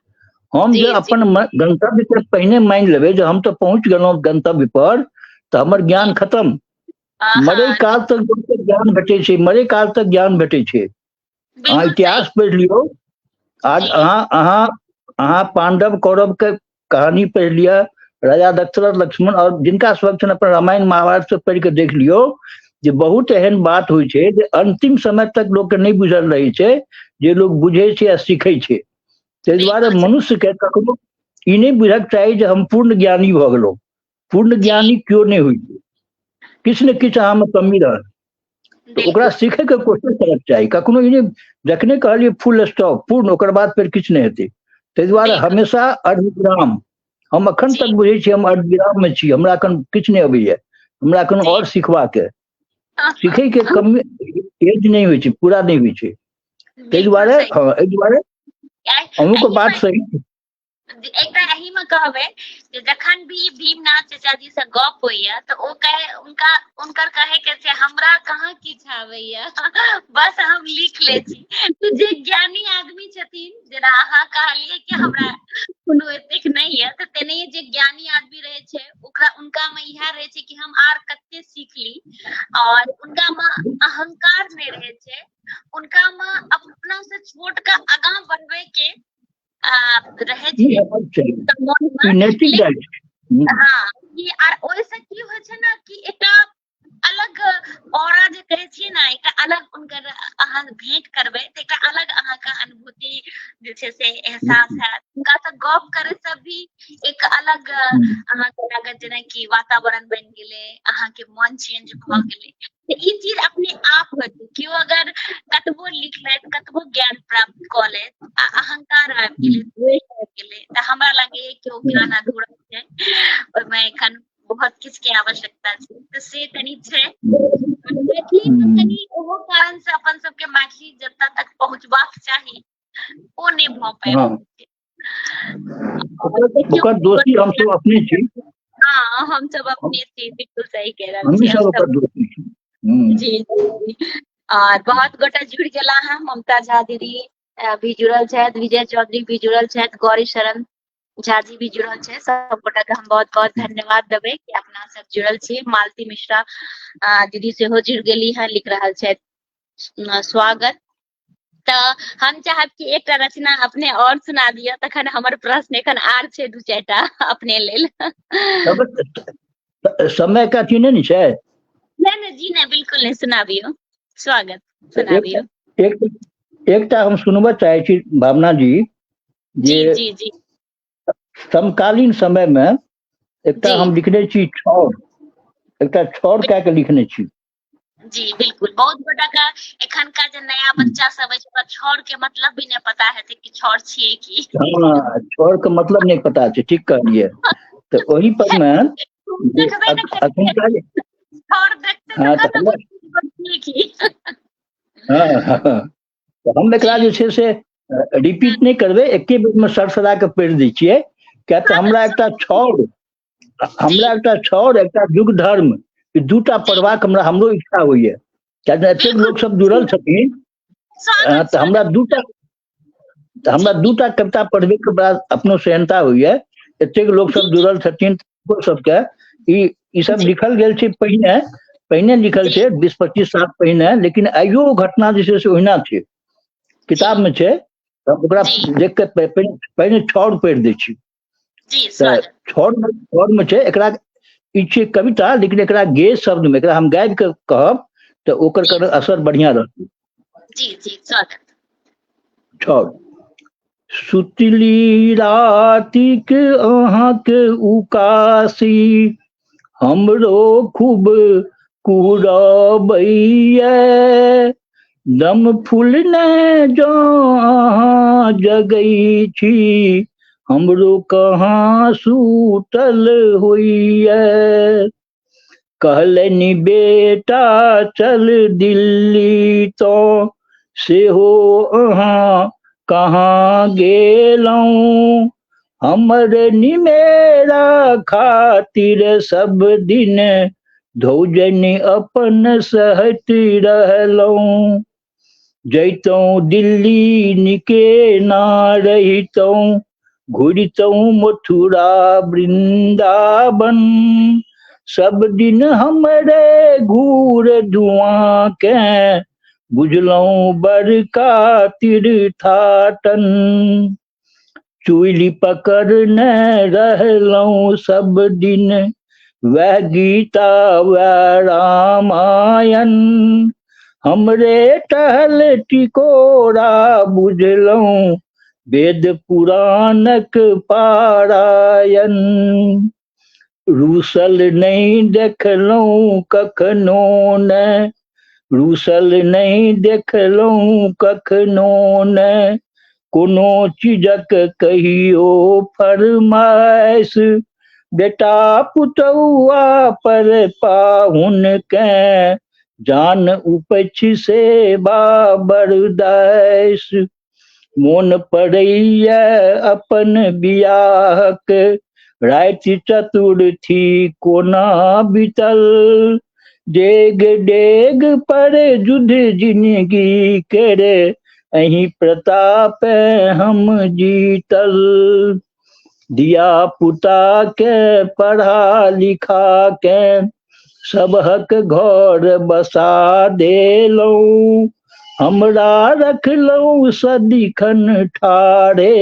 हम
जी
जे
जी
अपन गंतव्य से पहिने मानि लेबै जे हम तऽ पहुंच गेलहुं गंतव्य पर, तऽ हमर ज्ञान खत्म। मरे
हाँ
काल तक ज्ञान भेटै छै, मरे काल तक ज्ञान भेटै छै। अहाँ
बिल्कुल सही
इतिहास पढ़ि लियौ, आज
जी
अहाँ पांडव कौरव के कहानी पढ़ि लिअ, राजा दशरथ लक्ष्मण और जिनका सब छनि अपन रामायण महाभारत से पढ़ि के देख लियौ जे बहुत एहन बात होइ छै जे अंतिम समय तक लोग के नहीं बुझल रहे छै, जे लोग बुझे छै आ सीखै छै। ताहि दुआरे
बिल्कुल सही
मनुष्य के कखनो ई नहीं बुझक चाही जे हम पूर्ण ज्ञानी भऽ गेलहुँ। पूर्ण
जी
ज्ञानी क्यों नहीं होइ छै, किछु ने किछु अहाँ में कमी रहत, तो ओकरा
बिल्कुल
सीखे के कोशिश करक चाही। कखनो ई नहीं जखने कहलिए फुल स्टॉप पूर्ण, ओकर बाद फिर किछु नहीं हेतै। ताहि दुआरे
बिल्कुल
हमेशा अर्धविराम। हम अखन
जी
तक बुझै छी हम अर्धविराम में छी, हमरा अखन किछु नहीं अबैया, हमरा अखन
जी
और सिखबाक है।
हाँ,
सीखे के कमी एज नहीं होइ छै, पूरा नहीं होइ छै। ताहि
बिल्कुल
दुआरे
सही
एहि दुआरे अहूँके
एही
बात
में
सही छै।
एकटा एही में कहबै जे जखन भी भीमनाथ चाचा जी से गप होइया तऽ ओ कहे उनकर कहे के छै हमरा कहाँ किछु आबैया बस हम लिख ले छी। तो जे ज्ञानी आदमी छथिन, जेना अहाँ कहलिए कि हमरा कोनो एतेक नहीं है, तऽ तेनाहिए जे ज्ञानी आदमी रहे छै ओकरा उनका में इएह रहे छै कि हम आर कते सीख ली, और उनका में अहंकार नहीं रहे छै, उनका में अपना से छोट के आगां बढ़वे के रहे
ई
छै
हेबाक चाही,
मन
ई
में।
नैतिक दायित्व छै।
हाँ कि आर ओइसे की होइ छै ना कि एकटा अलग ऑरा जे कहै छियै ना, एकटा अलग उनकर अहाँ भेंट करबै तऽ एकटा अलग अहाँके अनुभूति जे छै से एहसास हैत। हुनका से गप करे से भी एक अलग अहाँके लागत जेनाकि वातावरण बनि गेलै, अहाँके मन चेंज भऽ गेलै। तऽ ई चीज अपने आप होतै, केओ अगर कतबो लिखलथि, कतबो ज्ञान प्राप्त कऽ लेत आ अहंकार आबि गेलै, द्वेष आबि गेलै, तऽ हमरा लागैये कि ओ ज्ञान अधूरा छै, ओहिमे एखन बहुत किछु के आवश्यकता छै। तऽ से कनी छै मैथिली में, कनी ओहो कारण से अपन सबके मैथिली जतऽ तक पहुंचबाक चाही ओ नहीं भऽ पाबि
हाँ,
रहल छै। और देखियौ
ओकर दोषी हम सब अपने छी।
हाँ हम सब अपने छी, बिल्कुल सही कह रहल
हमही
छी हम
सब
सब।
ओकर दोषी छी।
जी जी और बहुत गोटा जुड़ गेला हैं, ममता झा दीदी भी जुड़ल छथि, विजय चौधरी भी जुड़ल छथि, गौरी शरण झा जी भी जुड़ल छै। सब गोटा के हम बहुत बहुत धन्यवाद देबै कि अपना सब जुड़ल छी। मालती मिश्रा दीदी सेहो जुड़ गेली हैं, लिख रहल छथि स्वागत। तऽ हम चाहब कि एकटा रचना अपने और सुना दिअ, तखन हमर प्रश्न एखन आर छै 2-4 टा अपने लेल।
समय का अथी नहीं छै।
नहीं जी नहीं, बिल्कुल नहीं, सुनाबियो, स्वागत सुनाबियो।
एकटा हम सुनबऽ चाहे छी भावना जी,
जी
जे
जी जी
समकालीन समय में एकटा
जी
हम लिखने छी छौर, एकटा छौर कऽ के लिखने छी।
जी बिल्कुल, बहुत गोटा का एखनका जे नया बच्चा सब है ओकरा छौर के मतलब भी नहीं पता है कि छौर छियै की।
हाँ, छौर के मतलब नहीं पता छै, ठीक कहलिए। तो ओही पर में
देखबे ने करियै,
अखुनका
छौर देखते
हाँ
तखन
तो
ने बुझियै की।
तो हम एकरा
जी
जे छै से रिपीट नहीं करबै, एके बेर में सरसरा के पढ़ि दै छियै। क्या तो हमरा एकटा
जी
छौर एकटा युग धर्म, ई दूटा
जी
पढ़बाक हमरो इच्छा होइए। क्या एतेक
बिल्कुल
लोग सब जुड़ल छथिन,
स्वागत
तो हमरा
जी
दूटा कविता पढ़बै के बाद अपनो सेहनता होइए। एतेक लोग
जी
सब जुड़ल छथिन, सबके ई सब
जी
लिखल गेल छै पहिने लिखल
जी
छै 20-25 साल पहिने, लेकिन आइयो ओ घटना जे छै से ओहिना छै,
जी
किताब में छै। तऽ ओकरा
जी
देख के पहिने छौर पढ़ि दै छी।
जी
तऽ
स्वागत
छौर में छै, एकरा ई छै कविता, लेकिन एकरा गेय शब्द में एकरा हम गाबि के कहब तऽ ओकर
जी
असर बढ़िया रहतै।
जी जी स्वागत।
छौ सुतली रातिक अहाँक उकासी हमरो खूब कुरबैया दम फूलने जो अहाँ जगै छी हमरो कहाँ सूतल होइया कहलनि बेटा चल दिल्ली तो सेहो अहाँ कहाँ गेलौं हमर निमेरा खातिर सब दिन धौजन अपन सहत रहलौं जैतौं दिल्ली निके ना रहितौं घुरितौं मथुरा वृंदावन सब दिन हमरे घूर धुआं के बुझलौं बड़का तीर्थाटन चूल्ही पकड़ने रहलौं सब दिन वह गीता वह रामायण हमरे टहल टिकोरा बुझलौं वेद पुराणक पारायण रूसल नहीं देखलौं कखनो ने रूसल नहीं देखलौं कखनो ने कोनो चीजक कहियो फरमाइश बेटा पुतौआ पर पाहुन के जान उपछ सेवा बरदाइश मोन पड़ैया अपन बियाहक राति चतुर्थी कोना बितल डेग डेग पर जुध जिंदगी करे अही प्रताप हम जीतल दिया पुता के पढ़ा लिखा के सबहक घर बसा देलौं हमरा रखलौं सदिखन ठाढ़े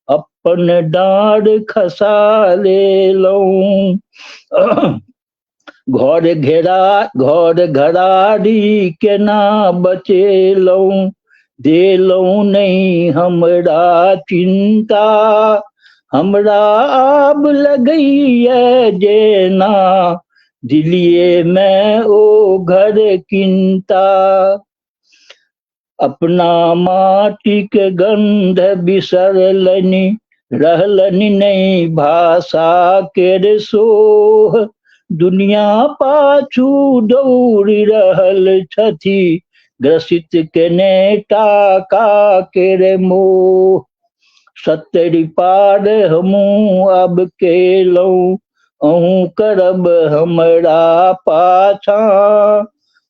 अपन डाँड़ खसा लेलौं घर घराड़ी केना बचेलौं देलौं नहीं हमरा चिंता हमरा आब लगैया जेना दिलिये में ओ घर किनता अपना माटी के गंध बिसरलनि रहलनि नहीं भाषा केर सोह दुनिया पाछू दौड़ रहल छथि ग्रसित केने टाका केर मोह 70 पार हमू अब केलौं अहूँ करब हमरा पाछा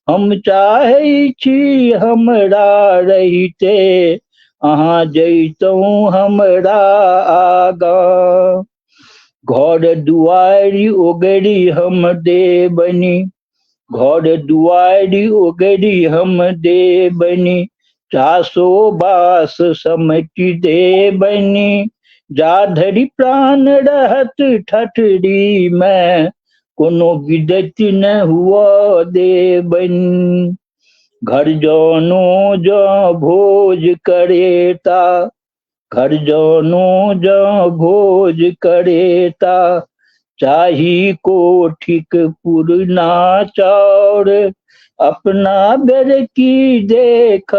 हम चाहै छी हमरा रहिते अहाँ जैतौं हमरा आगाँ घर दुआरि ओगरी हम देबनि घर दुआरि ओगरी हम देबनि चासो बास समटि देबनि जा धरि प्राण रहत ठठरी में कोनो विदति न हुआ देबनि घर जानो जा भोज करेता घर जानो जा भोज करेता चाही कोठिक पुरना चाउर अपना बेर की देख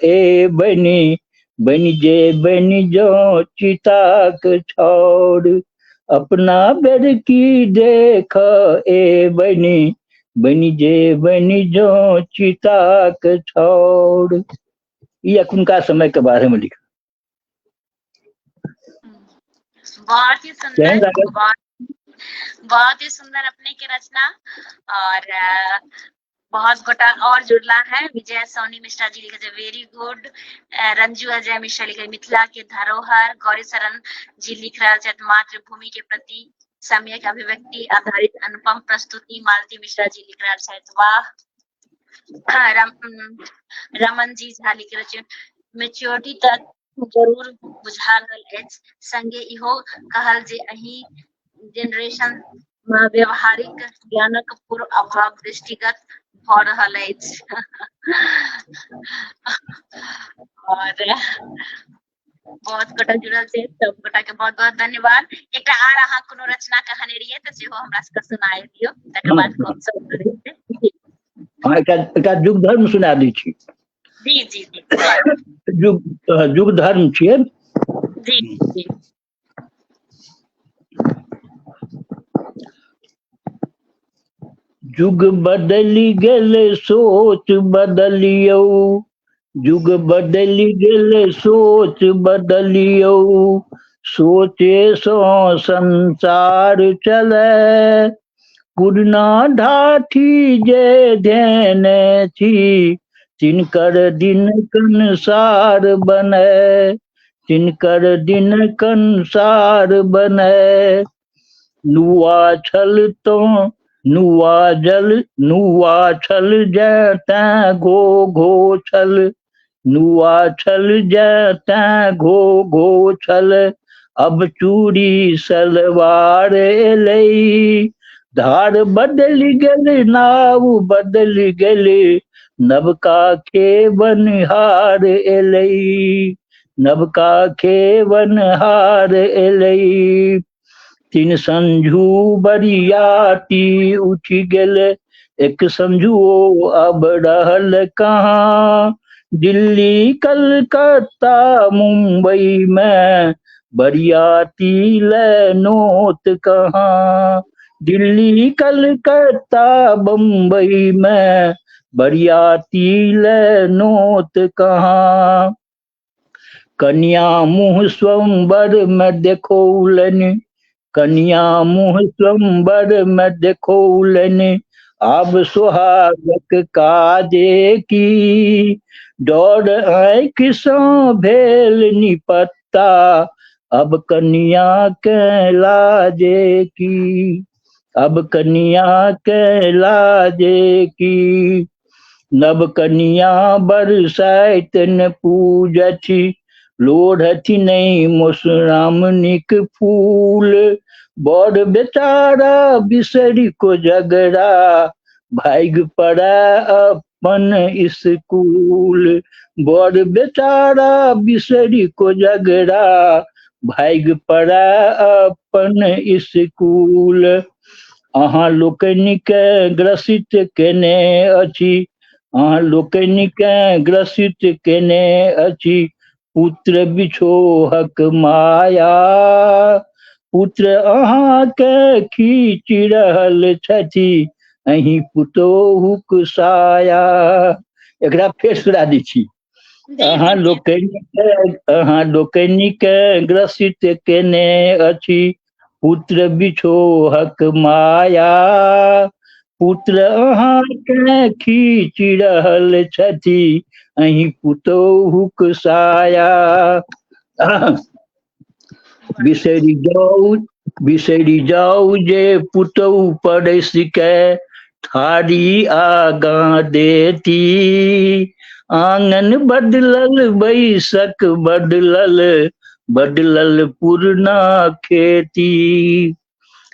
ए बनी जे बनी जो चिताक छौर अपना बेर की देख ए बनी जे बनी जो चिताक छौर। ये अखुनका समय के बारे में लिखा।
बहुत ही सुंदर, बहुत ही सुंदर अपने की रचना। और बहुत गोटा और जुड़ला है। विजय सोनी मिश्रा जी लिखे वेरी गुड। रंजू अजय मिश्रा लिखे मिथिला के धरोहर। गौरी शरण जी लिख रहा है मातृभूमि के प्रति सम्यक अभिव्यक्ति आधारित अनुपम प्रस्तुति। मालती मिश्रा जी लिख रहा है वाह। रमन जी झा लिख रहे मेच्योरिटी तक जरूर बुझा रहल अछि। संगे इहो कहल जे अही जनरेशन में व्यवहारिक ज्ञानक पूर्ण अभाव दृष्टिगत भऽ रहल अछि। और बहुत गोटा जुड़ल छै, सब गोटा के बहुत बहुत धन्यवाद। एकटा आर अहाँ कोनो रचना कहने रहियै तऽ सेहो हमरा सबके सुनाए दियौ, तकर बाद गपशप करै छी।
हाँ एकटा युग धर्म सुना दै छी।
जी जी जी सुनाउ।
युग धर्म छियै।
जी जी
युग बदलि गेलै सोच बदलियौ, युग बदलि गेलै सोच बदलियौ, सोचे सँ संसार चलै, पुरना ढाठी जे धेने छी, तिनकर दिन कंसार बनै, तिनकर दिन कंसार बनै। नुआ छल तो नुआ छल जैं घो घो छल, नुआ छल जैं घो घो छल, अब चूड़ी सलवार एलै, धार बदलि गेलै नाव बदलि गेलै, नवका खेवनहार एलै, नवका खेवनहार एलै। तीन संझू बरियाती उठि गेल, एक संझुओ अब रहल कहाँ, दिल्ली कलकत्ता मुंबई में बरियाती ले नोत कहाँ, दिल्ली कलकत्ता बम्बई में बरियाती ले नोत कहाँ। कन्या मुँह स्वयंवर में देखौलनि, कन्या मुँह स्वयंवर में देखौलनि, आब सुहागक काजे की, डर आँखि सँ भेल निपत्ता, अब कन्या के लाजे की, अब कन्या के लाजे की। नव कन्या बरसाइत न पूजथि, लोढ़थि नहीं मधुश्रावणीक फूल, बड़ बेचारा बिसरि कोजगरा, भागि पड़ै अपन स्कूल, बड़ बेचारा बिसरि कोजगरा, भागि पड़ै अपन स्कूल। अहाँ लोकनिके ग्रसित केने अछि, अहाँ लोकनिके ग्रसित केने अछि, पुत्र बिछोहक माया, पुत्र अहाँके खींचि रहल छथि, अहीं पुतोहुक साया। एकरा फेर सुना दै छी। अहाँ लोकनिके ग्रसित केने अछि, पुत्र बिछोहक माया, पुत्र अहाँके खींचि रहल छथि, अहीं पुतोहुक साया। बिसरि जाउ जे पुतहु परसिके थारी आगाँ देती, आंगन बदलल बैसक बदलल, बदलल पुरना खेती।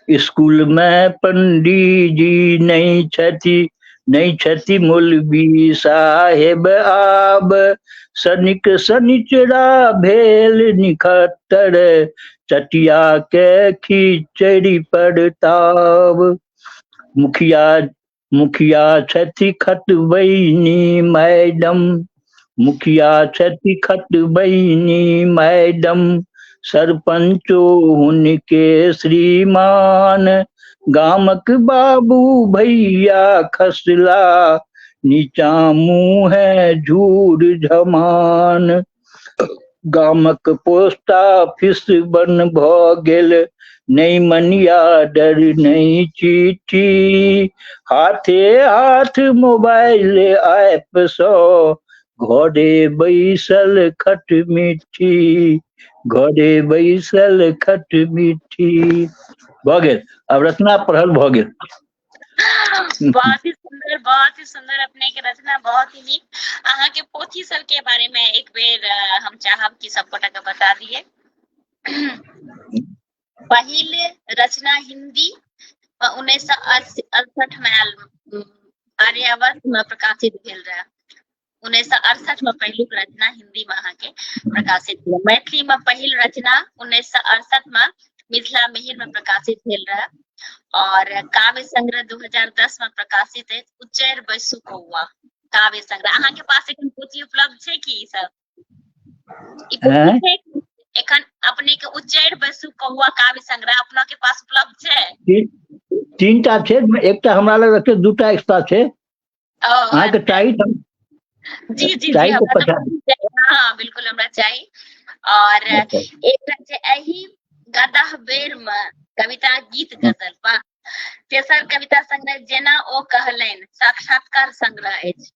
स्कूल में पंडित जी नहीं छथि मौलवी साहेब आब, सनिक सनिचरा भेल निखट्टर, चटिया के खिचड़ी परताब। मुखिया छथि खतबैनी मैडम, मुखिया छथि खतबैनी मैडम, सरपंचो हुनके श्रीमान, गामक बाबू भैया खसला, नीचा मुँहे झूर झमान। गामक पोस्ट ऑफिस बंद भ गेल, नहीं मनियार्डर नहीं चिट्ठी, हाथे हाथ मोबाइल ऐप सँ घरे बैसल खटमिट्ठी, घरे बैसल खटमिट्ठी। भ गेल, अब रचना पढ़ल भ गेल।
बहुत ही सुंदर अपने के रचना, बहुत ही नीक। अहाँ के पोथी सब के बारे में एक बेर हम चाहब कि सब गोटा के बता दिए। पहिल रचना हिंदी 1968 में आर्य वर्ष में प्रकाशित भेल रहे। 1968 में पहिलुक रचना हिंदी में अहाँ के प्रकाशित भेल। मैथिली में पहिल रचना 1968 में मिथिला मिहिर में प्रकाशित भेल रहे और काव्य संग्रह 2010 में प्रकाशित है उच्चैर बैसु कौआ काव्य संग्रह। अहाँ के पास एखन पोथी उपलब्ध छै कि ई सब? ई पोथी छै एखन अपने के उच्चैर बैसु कौआ काव्य संग्रह अपना के पास उपलब्ध छै?
तीनटा छै, एकटा हमरा लग रखे, दूटा एक्स्ट्रा छै। अहाँ के चाहिए?
जी जी जी हाँ बिल्कुल हमरा चाहिए। और एक एही गदह बेर में कविता गीत गजल बा। तेसर कविता संग्रह जेना ओ कहलनि साक्षात्कार संग्रह अछि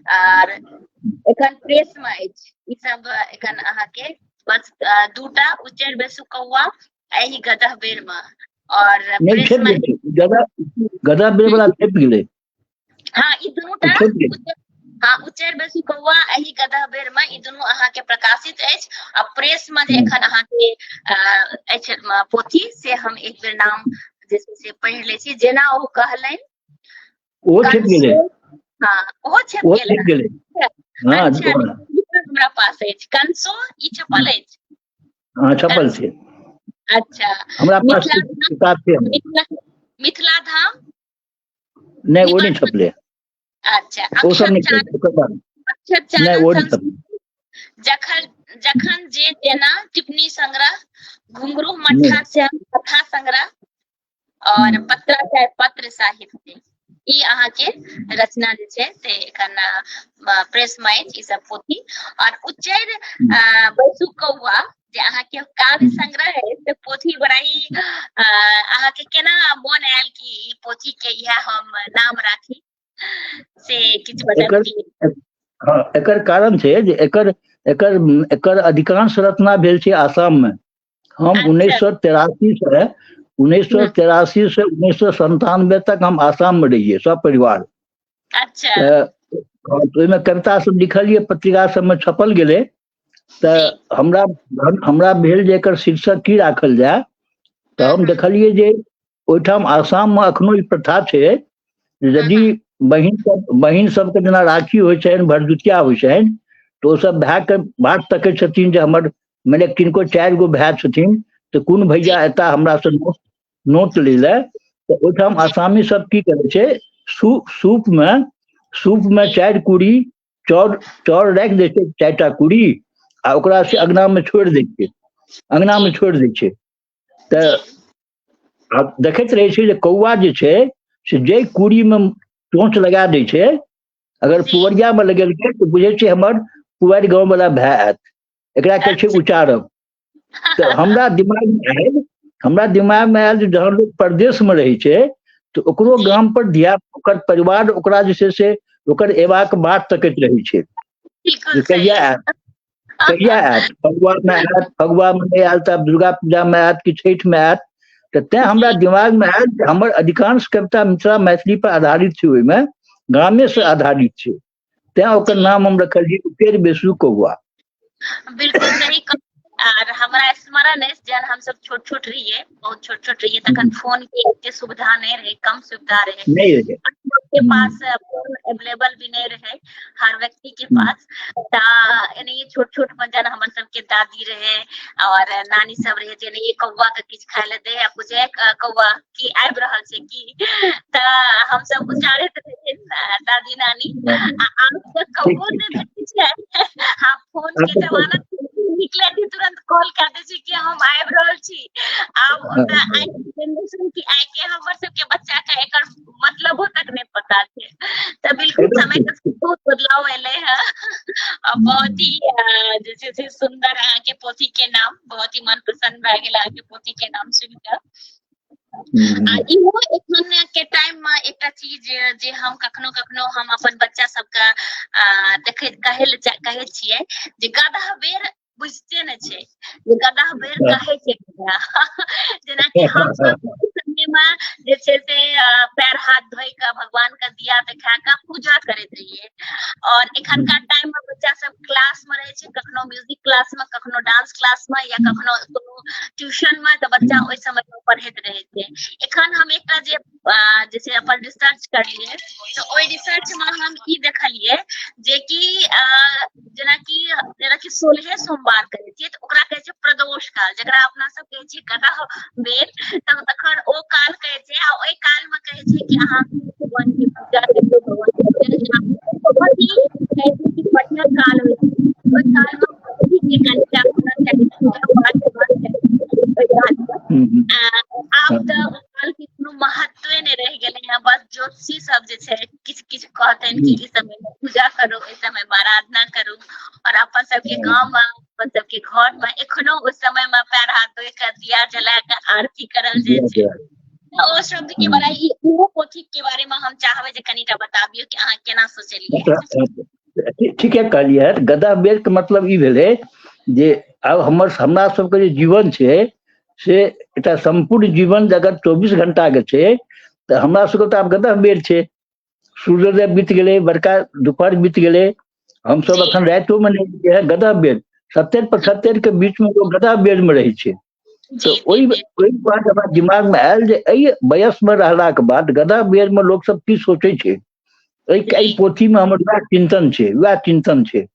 और एखन प्रेस में अछि। ई सब एखन अहाँ के बस दूटा उच्चैर बैसु कौआ एही गदह बेर में और प्रेस में
गदह बेर वाला छप गेलै।
हाँ ई दुनूटा हाँ उच्चैर बैसु कौआ एही गदह बेर में ई दुनू अहाँ के प्रकाशित अछि। आ प्रेस में जे एखन अहाँ के अछि पोथी से हम एक बेर नाम जैसे से पढ़ि लै छी। जेना ओ कहलनि
ओ छप गेलै।
हाँ ओ छप गेलै।
हाँ
हमरा पास अछि कंसो ई छपल अछि।
हाँ छपल छै।
अच्छा
हमरा पास किताब छै।
मिथिला धाम
नहीं वो नहीं छपले।
अच्छा अक्षर चानन जखन जे जेना टिप्पणी संग्रह घुंघरू मट्ठा श्याम कथा संग्रह और पत्राचार पत्र साहित्य ई अहाँ के रचना जे छै से एखन प्रेस में ई सब पोथी। और उच्चैर बैसु कौआ जे अहाँ के काव्य संग्रह है से पोथी बड़ा ही अहाँ के केना मन आयल कि ई पोथी के यह हम नाम राखी से किछ बतबिए?
हाँ एकर कारण छै जे एकर अधिकांश रचना भेल छै आसाम में। हम 1983 से 1997 तक हम आसाम में रहिए सब परिवार।
अच्छा
तो में कविता सब लिखलिए, पत्रिका सब में छपल गेले। तो हमरा भेल जे एकर शीर्षक की राखल जाए। तो हम देखलिए जे ओइठाम आसाम में अखनो ई प्रथा छै यदि बहिन सबके जेना राखी होइ छनि, भरदुतिया होइ छनि, तो सब भाई के बाट तकै छथिन जे हमर मैंने किनको 4 गो भाई छथिन तो कोन भैया एता हमरा से नोट ले ले। तो ओइठाम आसामी सब की करे छै सूप में 4 कुड़ी चाउर राख दे छै, 4टा कुड़ी आ ओकरा से अंगना में छोड़ दे छै। तो देखैत रहे छै जे कौआ जे छै से जे कुड़ी में चोंच लगा दै छै, अगर पुवरिया में लगेलकै तो बुझे छै हमर पुवारि गांव वाला भाई आयत, एकरा कहै छै उचारब। तो हमरा दिमाग में आयल जहाँ लोग परदेश में रहे छै तो ओकरो गाम पर ओकर परिवार ओकरा जे छै से ओकर एबाक बाट तकैत रहे छै कहिया आयत। फगुआ में नहीं आयल तब दुर्गा पूजा में आयत कि छठ में आयत। तो तैं हमरा दिमाग में आयल हमर अधिकांश कविता मिथिला मैथिली पर आधारित छै, ओहिमे ग्रामे से आधारित छै। तैं ओकर नाम हम रखलिए उच्चैर बैसु कौआ।
बिल्कुल सही। और हमरा स्मरण है जब हम सब छोट रहिए, बहुत छोट रहिए तखन फोन के सुविधा नहीं रहे, कम सुविधा रहे। के पास फोन अवेलेबल भी नहीं रहे हर व्यक्ति के पास। ये छोट में जन हमर सब के दादी रहे और नानी सब रहे जे ये कौआ के किछ खाय ले दे, पूछे कौआ की आबि रहल छै की। त हम सब उचारैत रहे दादी नानी आब तक कौओ नहीं भेटै छै। हाँ फोन के जमाना निकले थी तुरंत कॉल कर दे छी कि हम आबि रहल छी। आब जनरेशन की आइ के हमर सब के बच्चा के एकर मतलब तक नहीं पता थे। तो बिल्कुल समय का बहुत बदलाव एले है। बहुत ही जैसे सुंदर अहाँ के पोथी के नाम बहुत ही मन प्रसन्न भए गेल अहाँ के पोथी के नाम सुनिकऽ। इहो एखन के टाइम में एकटा चीज जे हम कखनो हम अपन बच्चा सबके देखैत कहै छियै जे गदह बेर बुझते न छै, जे गदह बेर कहै छै जेना कि हम सब समय में जे छै से पैर हाथ धोइ के भगवान के दिया देखा के पूजा करैत रहिए। और एखनका टाइम में बच्चा सब क्लास में रहे छै, कखनो म्यूजिक क्लास में, कखनो डांस क्लास में या कखनो ट्यूशन में, तो बच्चा ओइ समय में पढ़ैत रहे छै। एखन हम एकटा जे जैसे अपन रिसर्च करलिए तो ओहि रिसर्च में हम ई देखलिए जे कि जेना कि 16 सोमवार करे छियै तऽ ओकरा कहै छै प्रदोष काल, जकरा अपना सब कहै छियै गदह बेर। तखन ओ काल कहै छै, आ ओहि काल में कहै छै कि अहाँ भगवान की पूजा करियौ, भगवान की पूजा बहुत ही कहै छै कि बढ़िया काल होइ छै। ओहि काल में भक्ति के कनिटा होना चाही, पूजा पाठ होना चाही ओहि काल में। आब तऽ ओ काल के कोनो महत्वे नहीं रह गेले हैं, बस ज्योतिषी सब जे छै किछ किछ कहतनि कि इस समय में पूजा करू, इस समय में आराधना करू। और अपन सबके गाँव में, अपन सबके घर में एखनो उस समय में पैर हाथ धोइ के दिया जला के आरती करल जाइ छै। ओ शब्द के बारे इहो पोथी के बारे में हम चाहबै जे कनिटा बताबियो कि अहाँ केना सोचलियै।
ठीके कहलियै। गदह बेर के मतलब ई भेलै जे आब हमरा सबके जे जीवन छै से एकटा संपूर्ण जीवन अगर 24 घंटा के छै तऽ हमरा सबके तऽ आब गदह बेर छै। सूर्योदय बीत गेलै, बड़का दुपहर बीत गेलै, हम सब अखन रातियो में नहीं है, गदह बेर 70-75 के बीच में वो गदह बेर में रहे छै। तो ओहि बात हमरा दिमाग में आयल जे एहि वयस में रहला के बाद गदह बेर में लोग सब की सोचे छै। एहि पोथी में हमर वएह चिंतन छै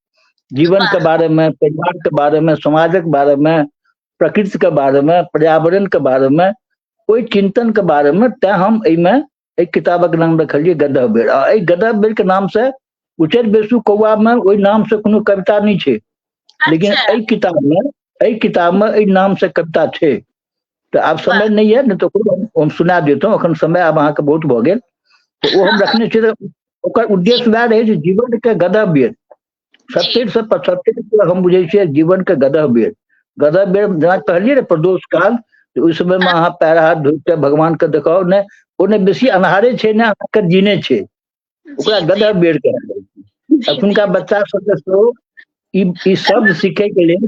जीवन के बारे में, परिवार के बारे में, समाजक बारे में, प्रकृति के बारे में, पर्यावरण के बारे में, ओहि चिंतन के बारे में। तैं हम एहिमे एक किताबक नाम रखलियै गदह बेर। आ एहि गदह बेर के नाम से उच्चैठ बेसु कौआ में ओहि नाम से कोनो कविता नहीं छै, लेकिन एहि किताब में एहि नाम से कविता छै। तो आब समय नहीं है, नहीं तो हम सुना देतों, अखन समय आब अहाँके बहुत भऽ गेल। तो वो हम रखने छियै। ओकर उद्देश्य वएह रहै जे जीवन के गदह बेर 70 से 75 हम बुझे छियै जीवन के गदह बेर जेना कहलियै ने प्रदोष काल, तो उस समय में अहाँ पैर हाथ धोइ के भगवान के देखाओ ने, ओने बेसी अन्हारे छै ने अहाँके जीने छै, ओकरा गदह बेर कहल जाइ छै। अखुनका बच्चा सबके सेहो ई शब्द सीखे के लेल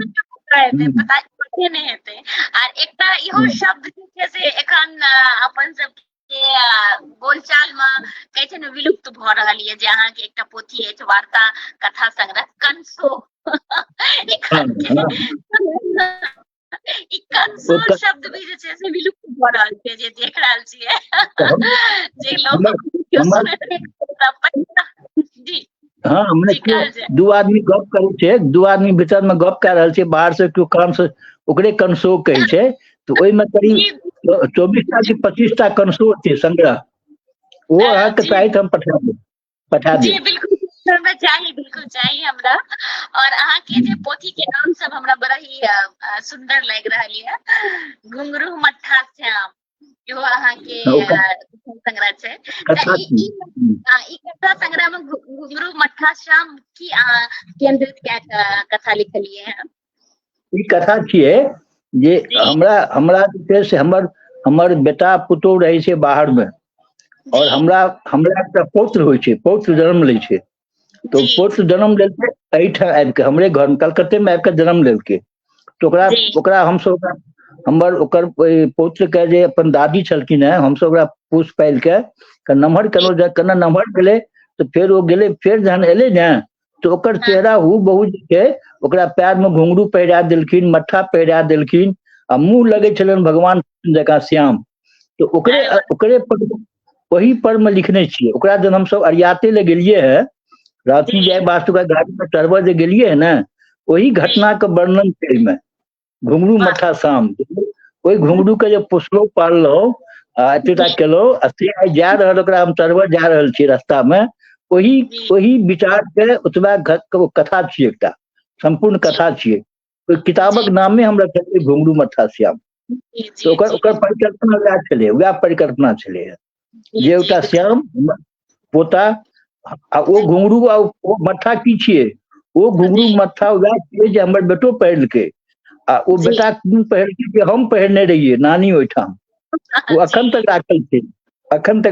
पते नहीं हेतै। आर एकटा इहो शब्द छै से एखन अपन सब के बोलचाल में कहै छै ने विलुप्त भऽ रहल ये, जे अहाँके एकटा पोथी अछि वार्ता कथा संग्रह कंसो। ई कंसो शब्द भी जे छै से विलुप्त भऽ रहल छै, जे देख रहल छियै जे लोग जी।
हाँ, हमने दू आदमी गप करे छै, दू आदमी भीतर में गप कऽ रहल छै, बाहर से केओ कान से ओकरे कंसो कहै छै। तो ओहि में करीब 24टा कि 25टा कंसो छै संग्रह, वो अहाँके चाही तऽ हम पठा देब।
बिल्कुल चाहिए हमरा। और अहाँ के जे पोथी के नाम सब हमरा बड़ा ही सुंदर लग रहा है, घुंघरू मट्ठा श्याम, इहो अहाँ के संग्रह छै। ई कथा संग्रह में घुंघरू मट्ठा श्याम की केंद्रित कए कथा लिखलिए हैं?
ई कथा छियै जे हमरा जे छै से हमर बेटा पुतोह रहै छै बाहर में, और हमरा एकटा पौत्र होइ छै, पौत्र जन्म लै छै। तो पौत्र जन्म लेलकै एहिठाम आबि के, हमरे घर में कलकत्ते में आबि के जन्म लेलकै। तो ओकरा हमसब ओकर पौत्र के जे अपन दादी छलखिन हैं, हमसब ओकरा पोस पालि के नमहर केलहुँ। केना नमहर गेलै तो फेर ओ गेलै, फेर जहन एलै ने तो ओकर चेहरा हूबहू जे छै, ओकरा पैर में घुंघरू पहिरा देलखिन, मट्ठा पहिरा देलखिन, आ मुँह लगै छलनि भगवान जकाँ श्याम। तो ओकरे पर वही पर में लिखने छियै। ओकरा जब हमसब अरियाते ले गेलियै है, रात्रि जय वास्तु का गाड़ी में चढ़बऽ जे गेलियै है ने, वही घटना के वर्णन छै में घुंघरू मट्ठा श्याम। ओहि घुंघरू के जे पोसलहुँ पाललहुँ आ एतेटा केलहुँ, आ से आइ जा रहल, ओकरा हम चढ़बऽ जा रहल छियै रास्ता में, वही विचार के ओतबा कथा छियै, एकटा संपूर्ण कथा छियै। ओहि किताबक नामे हम रखलियै घुंघरू मट्ठा श्याम। तो ओकर परिकल्पना वएह छलै, वएह परिकल्पना छलै जे एकटा श्याम पोता, आ ओ घुंघरू आ ओ मट्ठा की छियै? ओ घुंघरू मट्ठा वएह छियै जे हमर बेटो पहिरलकै, आ ओ बेटा पहिरलकै कि हम पहिरने रहियै नानी ओहिठाम। वो अखन तक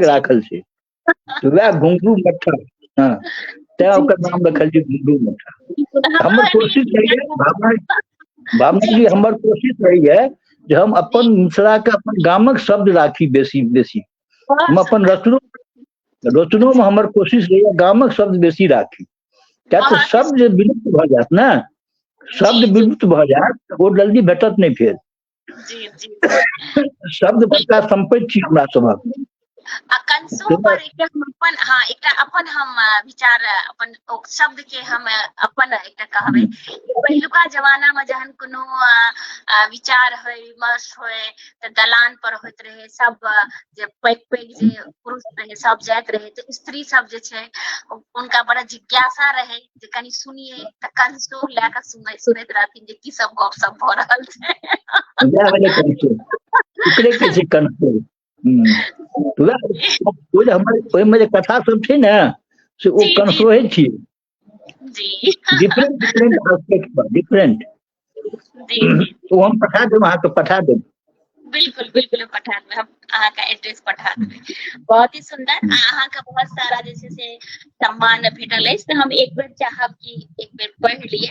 राखल छै, तो वएह घुंघरू मट्ठा। हाँ, तैं ओकर नाम रखलियै घुंघरू मट्ठा। हमर कोशिश रही भावना जी, हमर कोशिश रही है जे हम अपन मिथिला के, अपन गामक शब्द राखी बेसी। हम अपन रचनो में हमर कोशिश रही है गामक शब्द बेसी राखी। क्या तो शब्द विलुप्त भऽ जायत ने, शब्द विलुप्त भऽ जायत वो जल्दी भेटत नहीं। फिर शब्द बड़का संपत्ति छी हमरा सभक,
कंसो पर एकटा हम अपन एकटा अपन हम विचार अपन ओ शब्द के हम अपन एकटा कहबै पहिलुका जमाना में जहन कोनो विचार होय विमर्श होय त दलान पर होइत रहे, सब जे पैघ पैघ जे पुरुष रहे सब जाइत रहे, तो स्त्री सब जे छै उनका बड़ा जिज्ञासा रहे जे कनी सुनिए, त कंसो लए के सुनैत रहथिन जे की सब गप सब भ रहल छै।
ओहिमे जे कथा सब छै ने से ओ कंसोहे छियै, डिफरेंट डिफरेंट एस्पेक्ट पर डिफरेंट। वो हम पठा देब, अहाँके पठा देब।
बिल्कुल बिल्कुल पठा देबै, हम अहाँके एड्रेस पठा देबै। बहुत ही सुंदर, अहाँके बहुत सारा जे छै से सम्मान भेटल अछि, तऽ हम एक बेर चाहब कि एक बेर पढ़ि लिए।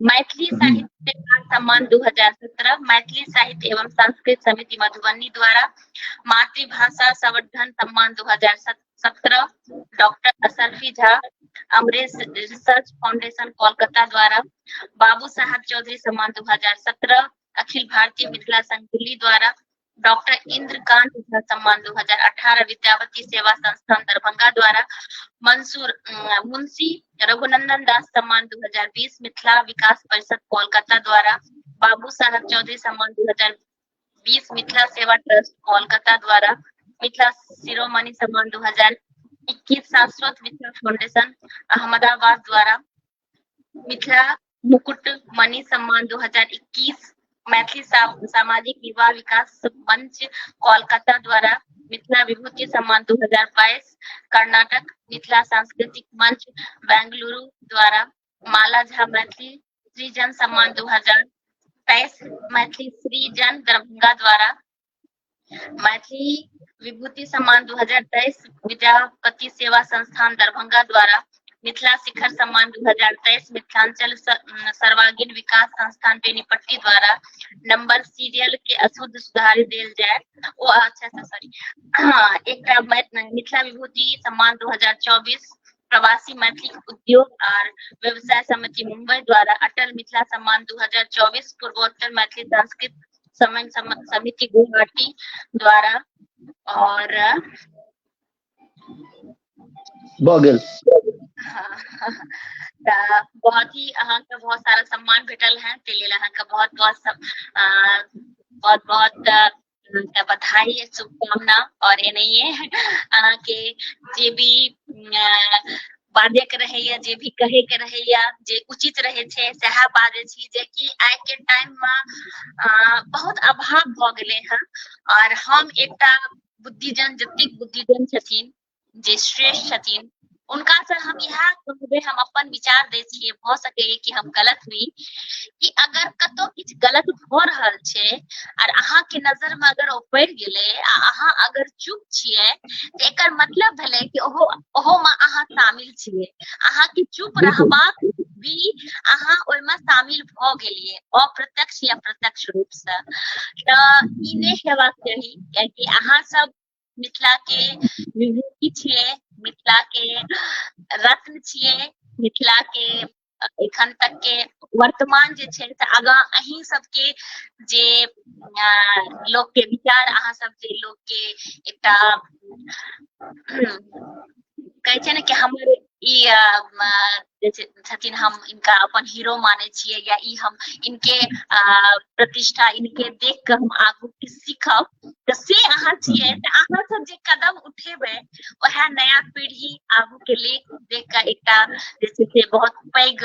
मैथिली साहित्य सम्मान 2017 मैथिली साहित्य एवं संस्कृत समिति मधुबनी द्वारा मातृभाषा संवर्धन सम्मान 2017 doctor Asarfi Jha Amresh research foundation Kolkata द्वारा बाबू साहब चौधरी सम्मान 2017 अखिल भारतीय मिथिला संघ दिल्ली द्वारा डॉक्टर इंद्रकांत झा सम्मान 2018 विद्यावती सेवा संस्थान दरभंगा द्वारा मंसूर मुंशी रघुनंदन दास सम्मान 2020 मिथिला विकास परिषद कोलकाता द्वारा बाबू साहब चौधरी सम्मान 2020 मिथिला सेवा ट्रस्ट कोलकाता द्वारा मिथिला शिरोमणि सम्मान 2021 शाश्वत मिथिला फाउंडेशन अहमदाबाद द्वारा मिथिला मुकुट मणि सम्मान 2021 मैथिली सामाजिक युवा विकास मंच कोलकाता द्वारा मिथिला विभूति सम्मान 2022 कर्नाटक मिथिला सांस्कृतिक मंच बेंगलुरु द्वारा माला झा मैथिली सृजन सम्मान 2023 मैथिली सृजन दरभंगा द्वारा मैथिली विभूति सम्मान 2023 विद्यापति सेवा संस्थान दरभंगा द्वारा मिथिला शिखर सम्मान 2023 मिथिलांचल सर्वांगीण विकास संस्थान बेनीपट्टी द्वारा नंबर सीरियल के अशुद्ध सुधारी देल जाए ओ अच्छा सॉरी एक मिथिला विभूति सम्मान 2024 प्रवासी मैथिली उद्योग और व्यवसाय समिति मुंबई द्वारा अटल मिथिला सम्मान 2024 पूर्वोत्तर मैथिली संस्कृत समिति गुवाहाटी द्वारा और बहुत ही अहाँके बहुत सारा सम्मान भेटल है, ते लेल अहाँके बहुत बहुत बधाई शुभकामना। और एनहिए अहाँके जे भी बाजे के रहैया जे भी कहे के रहैया जे उचित रहे छै सएह बाजे छी, जे कि आइ के टाइम में बहुत अभाव भ गेले हैं। और हम एकटा बुद्धिजन जतेक बुद्धिजन छथिन जे श्रेष्ठ छथिन उनका से हम यह कहबे, हम अपन विचार दे छिए, भ सके कि हम गलत हुई कि अगर कतो किछ गलत भ रहल छै और अहाँ के नजर में अगर ओ पड़ गेले आ अहाँ अगर चुप छिए त एकर मतलब भेले कि ओहो में अहाँ शामिल छिए, अहाँ के चुप रहबाक भी अहाँ ओय में शामिल भ गेलिए अप्रत्यक्ष या प्रत्यक्ष रूप से। त ई नै हेबाक चाही, कियाकि अहाँ सब मिथिला के विभूति छिए, मिथिला के रत्न छिए, मिथिला के एखन तक के वर्तमान जे छै से आगा अहीं सबके जे लोक के विचार अहाँ सब जे लोक के एकटा कहै छै ने कि हमर ई छथिन हम इनका अपन हीरो माने छिए, या ई हम इनके प्रतिष्ठा इनके देख के हम आगू के सीखब, तो से अहाँ छिए। त अहाँ सब जे कदम उठेबे वह नया पीढ़ी आगू के देख के एकटा जे छै से बहुत पैघ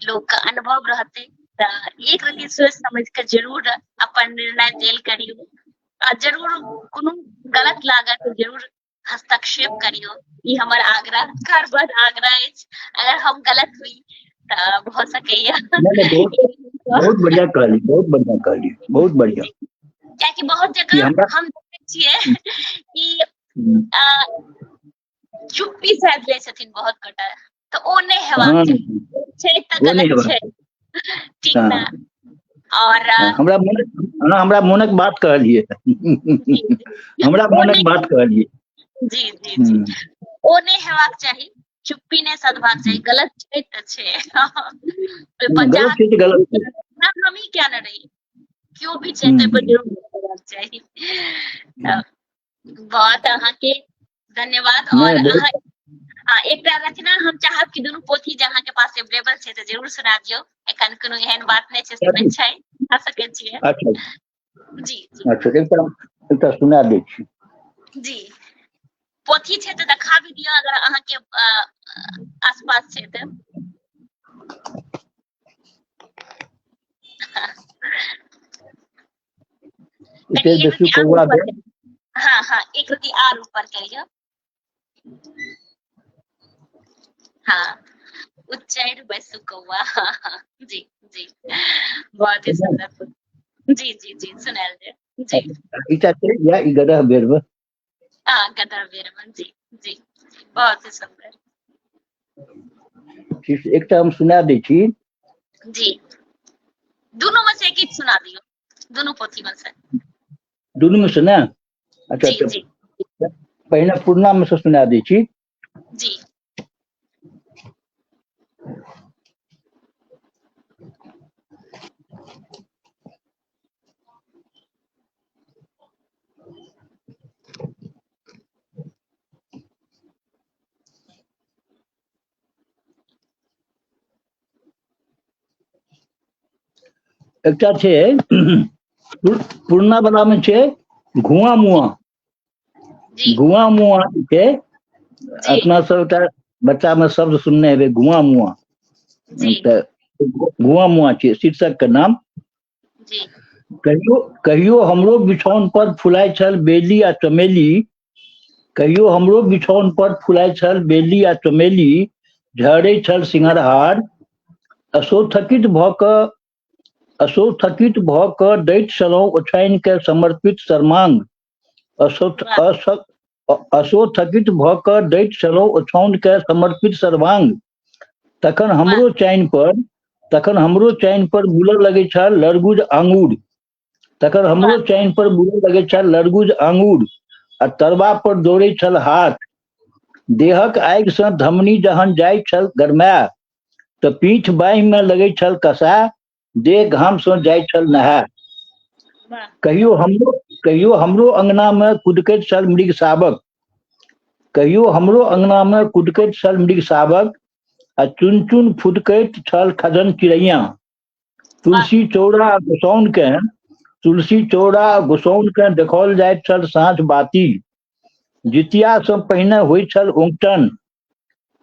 लोक के अनुभव रहते। त एक रति सोच समझ के जरूर अपन निर्णय देल करियो, आ जरूर कोनो गलत लागत तो जरूर हस्तक्षेप करियो, ई हमर आग्रह करबद आग्रह अछि। अगर हम गलत हुई त भ सकैया
बहुत बढ़िया कहली, बहुत बढ़िया कहली, बहुत बढ़िया।
कियाकि बहुत जगह हम देखै छियै कि चुप्पी साध ले छथिन बहुत गोटा, तो ओ नहीं हेबाक छै त गलत छै, ठीक ना। और
हमरा मोनक बात कहलिए हमरा मोनक बात कहलिए
जी जी जी ओ नहीं हेबाक चाही, चुप्पी नहीं सधबाक चाही, गलत छै त छै
गलत छै त गलत छै,
हम ही क्या न रही क्यों भी छै त पर जरूर हेबाक चाही। बहुत अहाँ के धन्यवाद।
मैं
और
बहुत
एकटा रचना हम चाहब कि दुनू पोथी जे अहाँ के पास अवेलेबल छै तऽ जरूर सुना दियौ। एखन कोनो एहन बात नहि छै, सुनै छै आ सकै छियै।
अच्छा
जी जी
अच्छा एकटा सुना दै छी।
जी, पोथी छै तऽ देखा भी दियौ अगर अहाँ के आसपास छै तऽ।
इसे
कनी एक
बेसी
रति आर
कौआ
ऊपर
दे
करियौ। हाँ हाँ, एक रति आर ऊपर करियौ। हाँ, उच्चैठ बैसु कौआ। हाँ हाँ, जी जी, बहुत ही सुंदर। जी जी जी, सुनायल जाय जी।
ईटा छै या ई गदह बेरब।
हाँ, गदह बेरबन जी जी, बहुत ही सुंदर।
ठीक छै, एकटा हम सुना दै छी।
जी, दोनों में से एक एक सुना दियो, दोनों पोथी में से।
दुनू में से ने? अच्छा
जी
अच्छा,
जी
पहिने पूर्णा में से सुना दै छी।
जी
एकटा छै पूर्णा वाला में छै घुआ मुआ।
जी
घुआ मुआ छै,
जी
अपना सबटा बच्चा में शब्द सुनने हेबै घुआ मुआ।
जी
तऽ घुआ मुआ छै शीर्षक के नाम।
जी
कहियो कहियो हमरो बिछौन पर फुलाय छल बेली आ चमेली। कहियो हमरो बिछौन पर फुलाय छल बेली आ चमेली। झड़ै छल सिंहरहार। असोथकित भऽ कऽ दैत छलहुँ ओछानि के समर्पित सरमांग।
वाह
असोथकित भऽ कऽ दैत छलहुँ ओछानि के समर्पित सर्वांग। तखन
वाह
हमरो चैन पर बुलऽ लगे छल लरगुज आंगूर। तखन
वाह
हमरो चैन पर बुलऽ लगे छल लरगुज आंगूर। आ तरबा पर दौड़ै छल हाथ। देहक आगि सँ धमनी जहन जाइ छल गरमाए, तऽ पीठ बाहि में लगै छल कसाय। देह घाम सँ जाइ छल नहाय।
वाह
कहियो हमरो अंगना में कुदकैत छल मृग शावक। कहियो हमरो अंगना में कुदकैत छल मृग शावक। आ चुन चुन फुदकैत छल खजन चिड़ैया।
वाह
तुलसी चौरा आ गोसाउन के देखाओल जाइत छल साँझ बाती। जितिया सँ पहिने होइ छल उंगटन।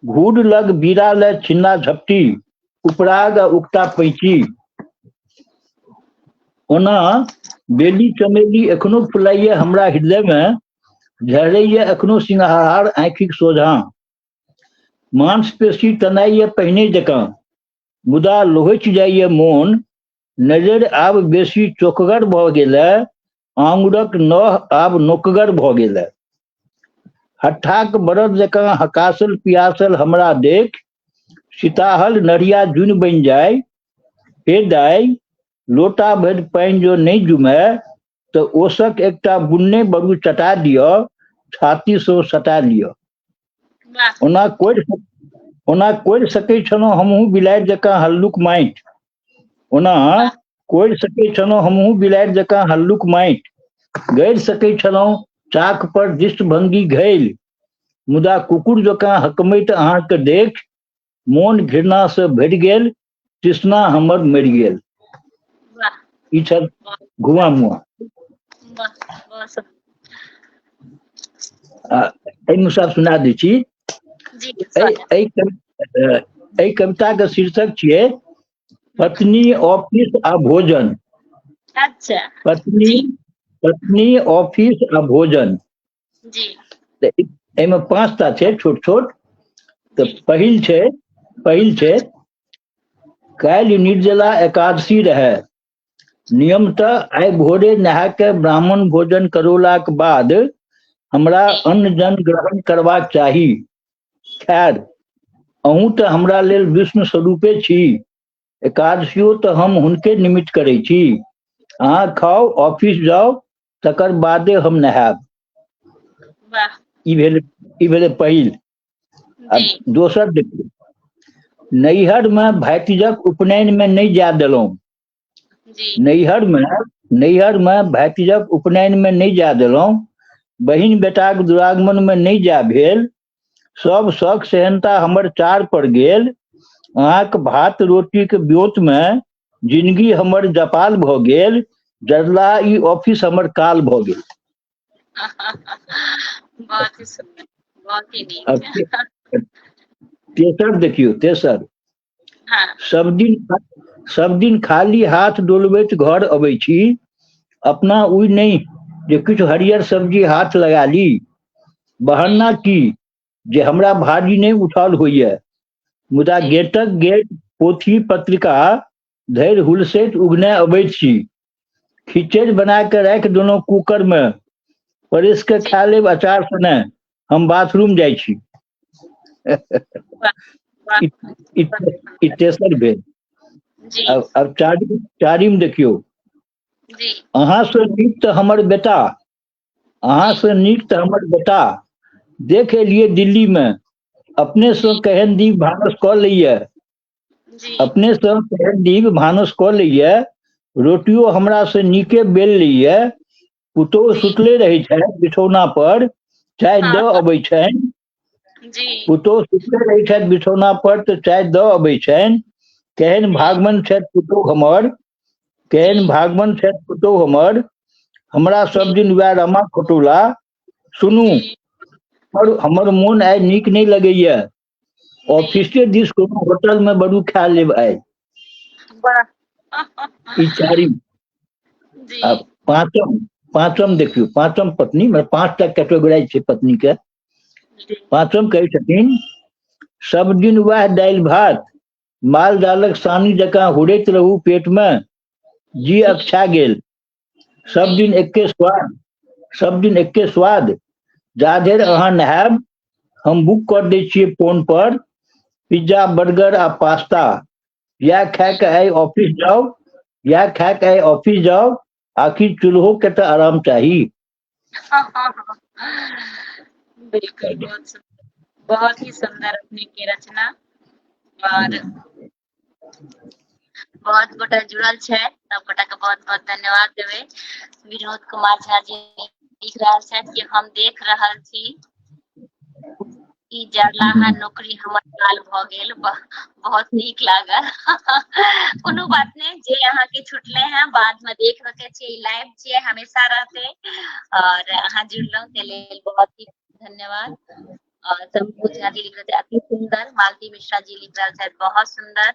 घूर लग बीरा ले छिन्ना झपटी। उपराग आ उगता पैंची। ओना बेली चमेली एखनो फुलाइए हमरा हृदय में। झरैए एखनो सिंहरहार आँखिक सोझाँ। मांसपेशी तनाइए पहिने जकाँ, मुदा लोहछि जाइए मोन। नजरि आब बेसी चोखगर भऽ गेलै। आंगुरक नौह आब नोकगर भऽ गेलै। हट्ठाक बरद जकाँ हकासल पियासल हमरा देख। सीताहल नढ़िया जुन बनि जाय। हे दाइ, लोटा भरि पानि जो नहि जुमाय, तऽ ओसक एकटा बुन्ने बरू चटा दिअ। छाती सँ सटा लिअ।
वाह
ओना कोड़ि सकै छलहुँ हमहूँ बिलाड़ि जकाँ हल्लुक माटि। ओना
वाह
कोड़ि सकै छलहुँ हमहूँ बिलाड़ि जकाँ हल्लुक माटि। गड़ि सकै छलहुँ चाक पर दिष्ट भंगी घैल। मुदा कुकुर जकाँ हकमैत अहाँके देख, मोन घृणा सँ भरि गेल। तृष्णा हमर मरि गेल।
वाह
ई छल
वाह
घुआ मुआ।
वाह, बहुत सुंदर।
एहिमे सब सुना दै छी।
जी स्वागत।
एहि कविता के शीर्षक छियै पत्नी, ऑफिस आ भोजन।
अच्छा
पत्नी
जी
पत्नी ऑफिस आ भोजन।
जी
एहिमे 5टा छै छोट छोट। तऽ
जी
पहिल छै काल्हि निर्जला एकादशी रहै। नियमतः आइ भोरे नहा के ब्राह्मण भोजन करौलाक बाद हमरा
जी
अन्न जन ग्रहण करबाक चाही। खैर, अहूँ तऽ हमरा लेल विष्णु स्वरूपे छी। एकादशियो तऽ हम हुनके निमित्त करै छी। अहाँ खाउ, ऑफिस जाउ, तकर बादे हम नहायब।
वाह
ई भेलै पहिल। आ
जी
दोसर देखियौ, नैहर में भतीजक उपनयन में नहीं जाय देलहुँ।
जी
नैहर में भतीजक उपनयन में नहीं जाय देलहुँ। बहिन बेटाक दुरागमन में नहीं जा भेल, सब शौक सेहनता हमर चार पर गेल, अहाँक भात रोटी के ब्योत में जिंदगी हमर जपाल भ गेल, जरला ई ऑफिस हमर काल भ गेल।
बहुत ही सुंदर, बहुत ही
अब
नीक।
तेसर देखियो, तेसर
हाँ
सब दिन खाली हाथ डोलबैत घर अबै छी, अपना उइ नहीं जे किछु हरियर सब्जी हाथ लगा ली, बहाना की जे हमरा भाजी नहीं उठल होइए, मुदा गेटक गेट पोथी पत्रिका धरि हुलसैत उगने अबैत छी, खिचड़ बना के राखि देलहुँ कुकर में, परेश के खा लेब अचार सने, हम बाथरूम जाइ छी। ई तेसर भेल।
जी
अब चारिम देखियो,
जी
अहाँ से नीक तो हमर बेटा, अहाँ से नीक तो हमर बेटा, देख एलिए दिल्ली में, अपने से केहन दीप भानस क लैए,
जी
अपने से केहन दीप भानस क लैए, रोटियो हमरा से नीके बेल लैए, पुतोह सुतले रहे छथि बिछौना पर, चाय द अबै छनि,
जी
पुतोह सुतले रहे छथि बिछौना पर तो चाय द अबै छनि, केहन भागमन छथि पुतोह हमर, केहन भागमन छथि पुतोह हमर, हमरा सब दिन वैह रमा खटोला, सुनू और हमर मोन आइ नीक नहीं लगैए, ऑफिसे दिस कोनो होटल में बड़ू खा लेब आइ। ई चारिम।
जी
अब पांचम देखियो, पांचम पत्नी में 5टा कैटेगराइज छै पत्नी के। पांचम कहै छथिन, सब दिन वह दालि भात, माल जालक सानी जकाँ हुरैत रहू पेट में, जी अकछा गेल, सब दिन एके स्वाद, सब दिन एके स्वाद, जा धरि अहाँ नहायब हम बुक कर दै छियै फोन पर, पिज्जा बर्गर आ पास्ता, या खा के आइ ऑफिस जाओ, या खा के आइ ऑफिस जाओ, आखिर चूल्हो के तो आराम चाहिए।
बिल्कुल, बहुत ही सुंदर अपने की रचना, और बहुत गोटा जुड़ल छै, सब गोटा के बहुत बहुत धन्यवाद देवे। विनोद कुमार झा जी लिख रहल छथि कि हम देख रहल छी, ई जरलाहा नौकरी हमर काल भ गेल, बहुत नीक लागल। कोनो बात नहीं, जे अहाँ के छुटले हैं बाद में देख सके छी, लाइव छियै हमेशा रहते, और अहाँ जुड़लौ के लेल बहुत ही धन्यवाद। और शंभू झा जी लिख रहे थे अति सुंदर, मालती मिश्रा जी लिख रहे थे बहुत सुंदर,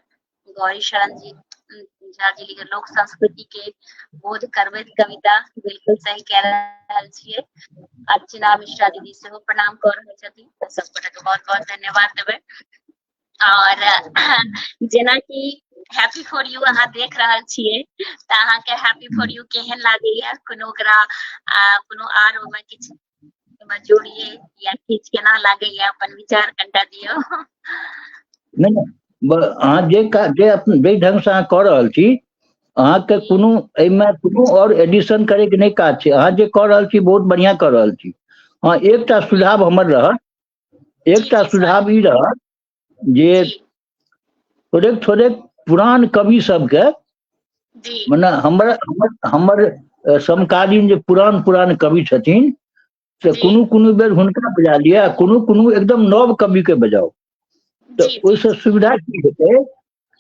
गौरी शरण जी झा जी लिखे लोक संस्कृति के बोध करबैत कविता, बिल्कुल सही कह रहल छियै। अर्चना मिश्रा दीदी सेहो प्रणाम कर रहल छथिन, सब गोटा के बहुत बहुत धन्यवाद देबै। और जेना कि हैप्पी फॉर यू अहाँ देख रहल छियै, त अहाँ के हैप्पी फॉर यू केहन लागैया, कोनो ओकरा कोनो आर ओमे किछु जोड़िए या किछु केना लागैया, अपन विचार कनिटा दियौ।
नहीं अहाँ जे ढंग से अहाँ कह रहल छी, अहाँ के कोनो एहिमे कोनो और एडिशन करे के नहीं काज छै, अहाँ जे कह रहल छी बहुत बढ़िया कह रहल छी। हाँ, एकटा सुझाव हमर रहत, एकटा सुझाव ई रहत जे थोड़े पुरान कवि सबके, मने हमर समकालीन जे पुरान कवि छथिन से कोनो बेर हुनका बजा लिया, कोनो एकदम नव कवि के बजाओ, तो ओहिसे सुविधा की हेतै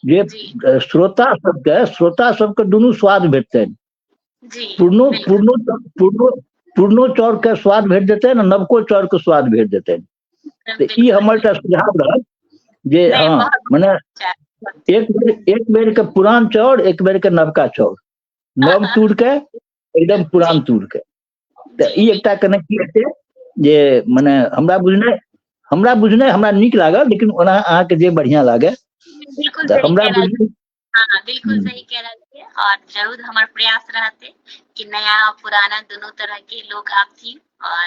जे श्रोता सबके दुनू स्वाद भेटतनि, पुरनो चौर के स्वाद भेट जेतै न, नवको चौर के स्वाद भेट जेतनि। तो ई हमर एकटा सुझाव रहत जे हाँ, मने एक बेर के पुरान चौर, एक बेर के नवका चौर, नव तूर के एकदम पुरान तूर के, तो ई एकटा कने की हेतै जे मने हमरा बुझनाइ हमरा नीक लागल, लेकिन ओना अहाँ के जे बढ़िया लागे
बिल्कुल सही कह रहा है। हाँ, बिल्कुल सही कह रहे थे, और जरूर हमार प्रयास रहते कि नया और पुराना दोनों तरह के लोग आती, और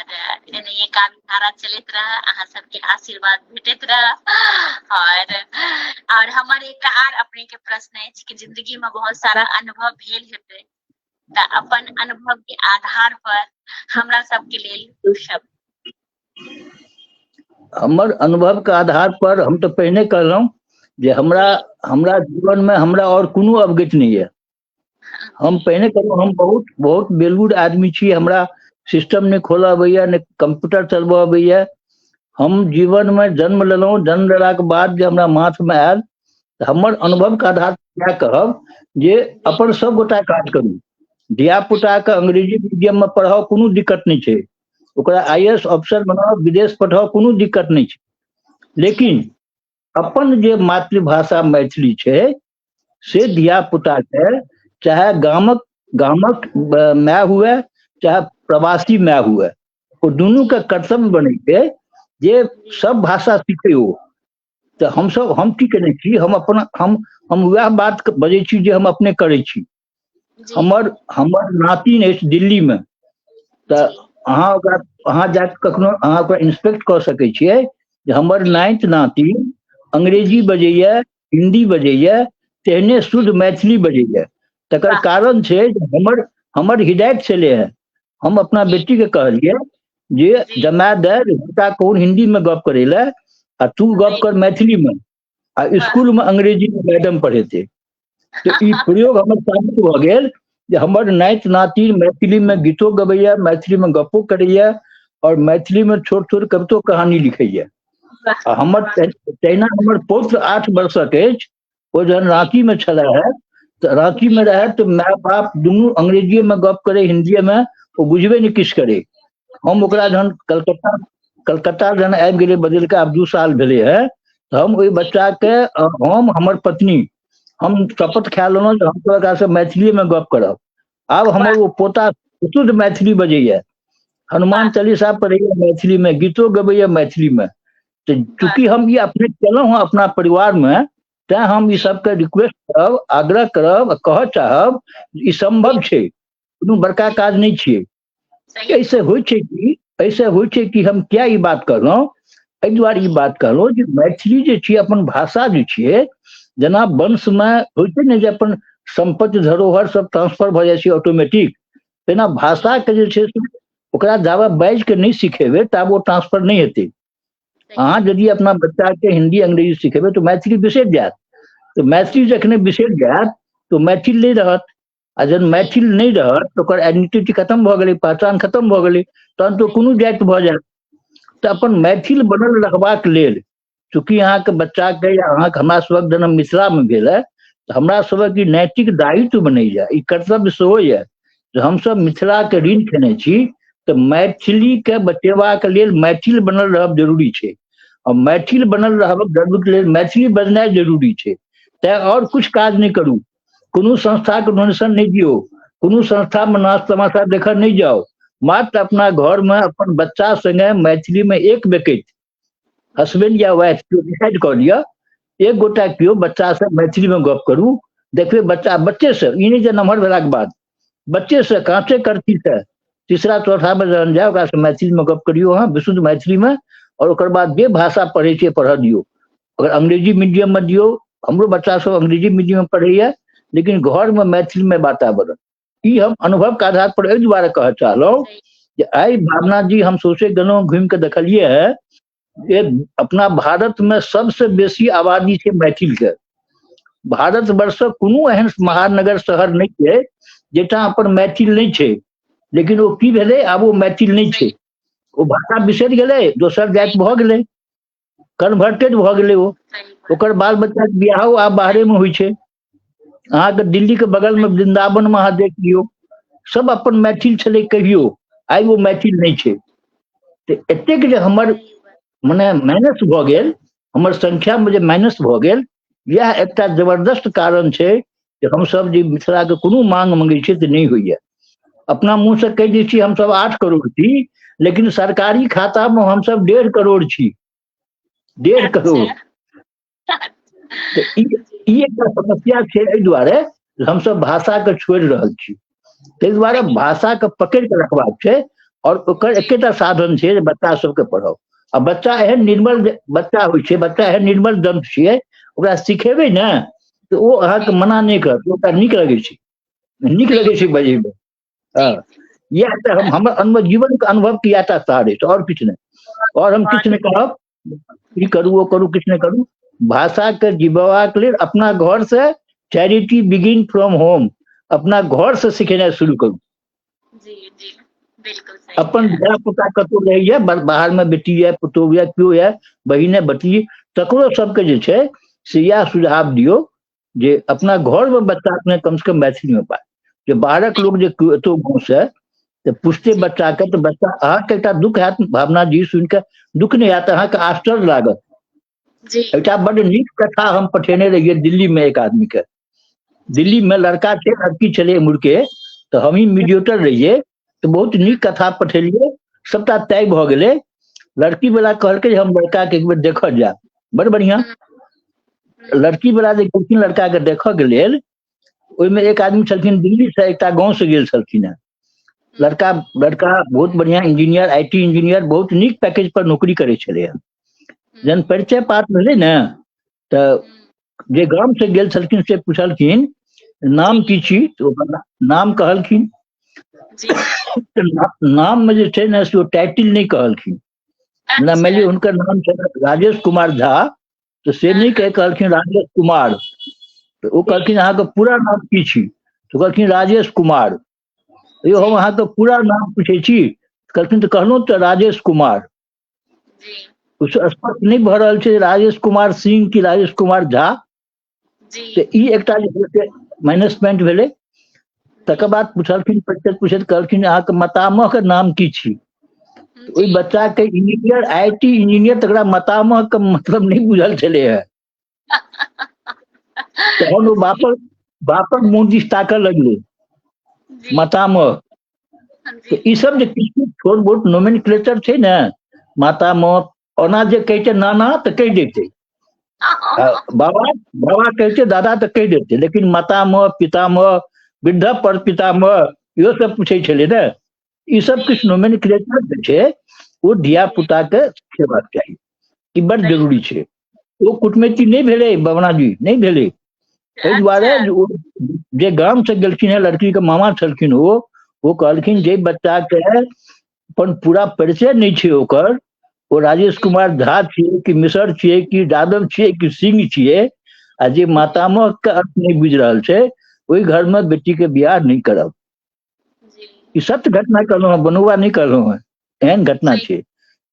ये काव्य धारा चलत रहा, अहाँ सबके आशीर्वाद भेटत रहा। और हमर एक आर अपने के प्रश्न है कि जिंदगी में बहुत सारा अनुभव भेल हेतै, त अपन अनुभव के आधार पर हमरा सबके लेल दू शब्द।
हमर अनुभव के आधार पर हम तो पहले कहलहुँ जे हमरा जीवन में हमरा और कोनो अवगति नहीं है। हम पहले कहलहुँ हम बहुत बेलूर आदमी छी, हमरा सिस्टम नहीं खोला भैया, ने कंप्यूटर चलबा भैया। हम जीवन में जन्म लेलहुँ, जन्म लेलाक बाद जे हमरा माथ में आयल तऽ हमर अनुभव के आधार पर इएह कहब जे अपन सब गोटा काज करू। धिया पुता के अंग्रेजी मीडियम में पढ़ाओ, कोनो दिक्कत नहीं छै। ओकरा IAS अफसर बनाओ, विदेश पठाओ, कोनो दिक्कत नहीं छै। लेकिन अपन जे मातृभाषा मैथिली छै से धिया पुता के, चाहे गामक माय हुए चाहे प्रवासी माय हुए, ओ दुनू के कर्तव्य बनै छै जे सब भाषा सीखे हो। तो हम की केने छी, हम वह बात बजै छी जे हम अपने करै छी। हमर नातिन अछि दिल्ली में, तो अहाँ जाके कखनो अहाँ ओकरा इंस्पेक्ट कऽ सकै छियै जे हमर नातिन अंग्रेजी बजैया, हिंदी बजैया, तेहने शुद्ध मैथिली बजैया। तकर कारण छै हमर हिदायत छलै है। हम अपना बेटी के कहलिए जे जमाय दे बेटा कौन हिंदी में गप करे ले, आ तू गप कर मैथिली में, आ स्कूल में अंग्रेजी में मैडम पढ़ेते। तो ई प्रयोग हमर साबित भ गेल जे हमर नातिन मैथिली में गीतो गबैया, मैथिली में गपो करैया, और मैथिली में छोट छोट कवितो कहानी लिखैया। हमर तहिना हमर पौत्र 8 वर्षक अछि। ओ जहन रांची में छला है, तो रांची में रहे तो माय बाप दुनू अंग्रेजी में गप करे, हिंदी में, वो बुझबे नहीं किछ करे। हम ओकरा जहन कलकत्ता जहन आबि गेलै बदल के, आब 2 साल भेले है, तो हम ओहि बच्चा के, हम हमर पत्नी, हम शपथ खा लेलहुँ जे हम तोरा से मैथिली में गप करब। आब हमर वो पोता शुद्ध मैथिली बजैया, हनुमान चालीसा पढ़ैया मैथिली में, गीतो गबैया मैथिली में। तो चूंकि हम ये अपने केलहुँ हँ अपना परिवार में, तैं हम ई सबके रिक्वेस्ट करब, आग्रह करब, कह चाहब ई संभव छै, कोनो बड़का काज नहीं छियै। ऐसे होइ छै कि हम क्या ई बात कहलहुँ, एहि दुआरे ई बात कहलहुँ जे मैथिली जे छियै अपन भाषा जे छियै, जेना वंश में होइ छै ने जे अपन संपत्ति धरोहर सब ट्रांसफर भ जाइ छै ऑटोमेटिक, तेना भाषा के जे छै ओकरा जाबे बाजि के नहीं सिखेबै ताब वो ट्रांसफर नहीं हेतै। अहाँ यदि अपना बच्चा के हिंदी अंग्रेजी सिखेबै तो मैथिली बिसरि जायत। तो मैथिली जखने बिसरि जायत तो मैथिल नहीं रहत, आ जब मैथिल नहीं रहत तो ओकर आइडेंटिटी खत्म भ गेलै, पहचान खत्म भ गेलै, तहन तो कोनो जाति भ जायत। तो अपन मैथिल बनल रखबाक लेल, चूंकि अहाँके बच्चा के या अहाँके हमरा सबक जन्म मिथिला में भेल है, तो हमरा सबक ई नैतिक दायित्व बनैया, ई कर्तव्य सेहो यऽ जे हमसब मिथिला के ऋण खेने छी। तो मैथिली के बचेबाक लेल मैथिल बनल रहब जरूरी छै, और मैथिल बनल रहबाक लेल मैथिली बजनाइ जरूरी छै। तैं और कुछ काज नहीं करू, कोनो संस्था के डोनेशन नहीं दियो, कोनो संस्था में नाच तमाशा देखा नहीं जाओ, मात्र अपना घर में अपन बच्चा संगे मैथिली में एक बेकैत हस्बैंड या वाइफ को डिसाइड कर लिया, एक गोटा क्यों बच्चा से मैथिली में गप करू। देखिए बच्चे से, ई नहीं जे नमहर भेलाक बाद, बच्चे से कांचे करती से तीसरा चौथा में जहन जाए ओकरा से मैथिली में गप करियो, हाँ विशुद्ध मैथिली में, और ओकर बाद जे भाषा पढ़े छै पढ़ दियो। अगर अंग्रेजी मीडियम में दियो, हमरो बच्चा सब अंग्रेजी मीडियम में पढ़ैया, लेकिन घर में मैथिली में वातावरण, ई हम अनुभव के आधार पर एहि दुआरे कह चाहलहुँ जे आइ भावना जी हम सोचे गेलहुँ, घूमि के देखलिए है जे अपना भारत में सबसे बेसी आबादी छै मैथिल के। भारत वर्षक कोनो एहन महानगर शहर नहीं छै जेठाम अपन मैथिल नहीं छै, लेकिन वो की भेलै, आब वो मैथिल नहीं छै, वो भाषा बिसरि गेलै, दोसर जाति भ गेलै, कन्वर्टेड भ गेलै वो। ओकर बाल बच्चा के बियाहो आब बाहरे में होइ छै। अहाँके दिल्ली के बगल में वृंदावन में अहाँ देख लियो, सब अपन मैथिल छलै कहियो, आइ वो मैथिल नहीं छै। तो एतेक जे हमर मने माइनस भ गेल, हमर संख्या में जे माइनस भ गेल, यह एकटा जबरदस्त कारण छै जे हमसब जे मिथिला के कोनो मांग मंगै छियै तऽ नहीं होइया। अपना मुंह से कह दै छी हम सब 8 करोड़ छी, लेकिन सरकारी खाता में हम सब 1.5 करोड़ छी, 1.5 करोड़। तो ई एकटा समस्या छै, एहि दुआरे हम सब भाषा के छोड़ि रहल छी। ताहि दुआरे भाषा के पकड़ि के रखबाक छै, और ओकर एकेटा साधन छै जे बच्चा सबके पढ़ाओ। आ बच्चा एहन निर्मल बच्चा होइ छै, बच्चा एहन निर्मल दंत छियै, ओकरा सिखेबै ने तो ओ अहाँके मना नहीं करत, ओकरा नीक लगै छै बजै में। यह हमर अनुभव, जीवन के अनुभव के यात्रा सार है, और किछु नहीं। और हम किछु नहीं कहब, ई करू वो करू किछु नहीं करू। भाषा के जीवबाक लेल अपना घर से, चैरिटी बिगिन फ्रॉम होम, अपना घर से सिखेनाइ शुरू करू।
जी जी, बिल्कुल सही
अपन
है।
धिया पुता कतौ रहैया बाहर में बेटी है पुतोह है केओ है बहिन है भतीजी तकरो सबके जे छै से इएह सुझाव दियौ जे अपना घर में बच्चा अपने कम से कम मैथिली में बात जे बाहरक लोग जे एतौ गाँव से तो पुछते
जी
बच्चा के तो बच्चा अहाँके एकटा दुख हैत भावना जी सुनि के दुख नहीं हैत अहाँके आश्चर्य लागत।
जी
एकटा बड़ नीक कथा हम पठेने रहिए दिल्ली में एक आदमी के
जी
दिल्ली में लड़का थे लड़की चले मुड़के तो हम ही मीडिएटर रहिए तो बहुत नीक कथा पठेलिए सबटा तय भ गेले लड़की वाला कहलकै जे हम लड़का के एक बेर देख जाए बड़ बढ़िया लड़की वाला जे गेलखिन लड़का के देख के लेल ओहिमे एक आदमी छलखिन दिल्ली से एकटा गाँव से गेल छलखिन है लड़का लड़का बहुत बढ़िया इंजीनियर आईटी इंजीनियर बहुत नीक पैकेज पर नौकरी करे छले जन परिचय पात भेले ने तो जे गाम से गेल छलखिन से पूछलखिन नाम की छी तो नाम कहलखिन
जी
नाम में जे छै ने से टाइटिल नहीं कहलखिन ना मानि लिअ हुनकर नाम छै राजेश कुमार झा तो से नहीं कह कहलखिन राजेश कुमार तो वो कहलखिन अहाँके पूरा नाम की छी तो कहलखिन राजेश कुमार यो हम अहाँके पूरा नाम पूछे छी कहलखिन तो कहलहुँ तो राजेश कुमार
जी
कुछ स्पष्ट नहीं भ रहल छै राजेश कुमार सिंह की राजेश कुमार झा
जी
तो ई एकटा जे माइनस पॉइंट भेलै तकर बाद पूछलखिन पूछैत कहलखिन अहाँके मातामह के नाम की छी ओहि बच्चा के इंजीनियर आईटी इंजीनियर तकरा मातामह के मतलब नहीं बुझल छले है तहन वो बापर मुंह दिस ताकऽ लगले
जी
मातामह तो ई सब जे किछु छोट बहुत नोमेनक्लेचर छै ने मातामह ओना जे कहै छै नाना तो कहि देते बाबा बाबा कहते दादा तो कहि देते लेकिन मातामह पितामह वृद्ध पर पितामह इहो सब पूछे छले ने ई सब किछु नोमेनक्लेचर जे छै ओ धिया पुता के सिखेबाक चाही ई बड़ जरूरी छै ओ कूटनीति नहीं भेले बवना जी नहीं भेले एहि दुआरे जे गाम से गेलखिन है लड़की के मामा छलखिन वो कहलखिन जे बच्चा के अपन पूरा परिचय नहीं छै ओकर वो राजेश कुमार झा छियै कि मिसर छियै कि यादव छियै कि सिंह छियै आ जे मातामह के अर्थ नहीं बुझि रहल छै ओहि घर में बेटी के बियाह नहीं करब ई सत्य घटना कहलहुँ हैं बनुआ नहीं कहलहुँ हैं एहन घटना छै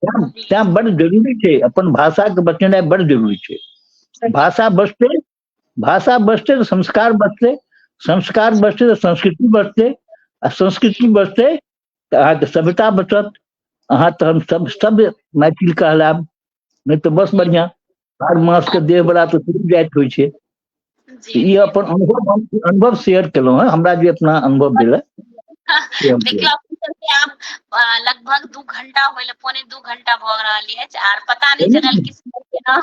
तें बड़ जरूरी छै अपन भाषा के बचेनाइ बड़ जरूरी छै भाषा बचते तो संस्कार बचते तो संस्कृति बचते आ संस्कृति बचते तो अहाँके सभ्यता बचत अहाँ तो हम सब मैथिल कहलाब नहीं तो बस बढ़िया हर मास के देह बड़ा तो जाइत होइ छै ई अपन अनुभव शेयर केलहुँ हैं हमरा जे अपना अनुभव भेल
देखियो अपने चलते आब लगभग 2 घंटा होइले 2.25 घंटा भ रहल अछि आर पता नहीं चलल कि केना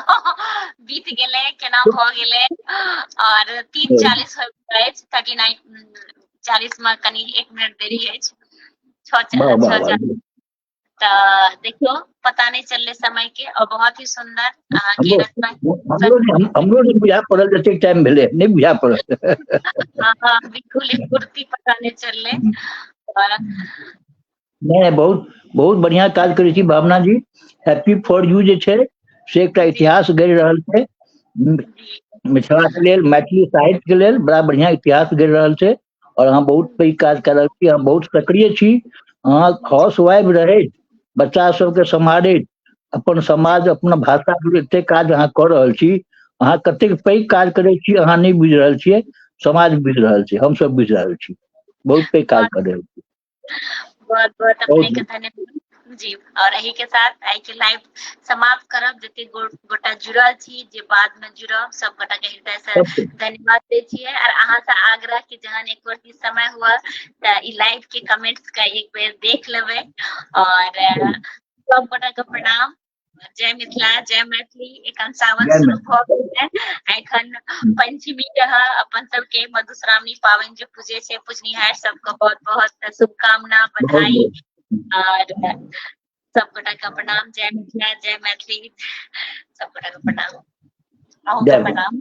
बीत गेले केना भ गेले और 3:40 हो गए 39 40 में कनी 1 मिनट देरी अछि 6 तो देखियो पता नहीं चलले समय के और बहुत ही सुंदर के रचना
हमरो नहीं बुझा पड़ल जते टाइम भेले नहीं बुझा पड़ल
हां बिल्कुल पूर्ति पता नहीं चलले
नहीं बहुत बहुत बढ़िया काज करै छी भावना जी हैप्पी फॉर यू जे छै से एकटा इतिहास गढ़ि रहल छै मिथिला के लेल मैथिली साहित्य के लेल बड़ा बढ़िया इतिहास गढ़ि रहल छै और अहाँ बहुत पैघ काज कर रहल छी अहाँ बहुत सक्रिय छी अहाँ हाउस वाइफ रहैत बच्चा सबके सम्हारैत अपन समाज अपना भाषा के एते काज अहाँ कर रहल छी अहाँ कतेक पैघ काज करै छी अहाँ नहीं बुझि रहल छियै समाज बुझि रहल छै हम सब बुझि रहल छी बहुत पैघ काज कर रहल छी
बहुत बहुत अपने के धन्यवाद जी और यही के साथ आई के लाइव समाप्त करब जते गोटा जुड़ल छी जे बाद में जुड़ब सब गोटा के हृदय से धन्यवाद दै छियै और अहाँ से आग्रह कि जहन एक बार समय हुआ त ई लाइव के कमेंट्स का एक बेर देख लेबै और सब गोटा के प्रणाम जय मिथिला जय मैथिली एखन सावन शुरू भ गेल एखन पंचमी रह अपन सबके मधुश्रावणी पावनि जे पूजे छै पूजनिहार सबके बहुत बहुत शुभकामना बधाई और सब गोटा के प्रणाम जय मिथिला जय मैथिली सब गोटा के प्रणाम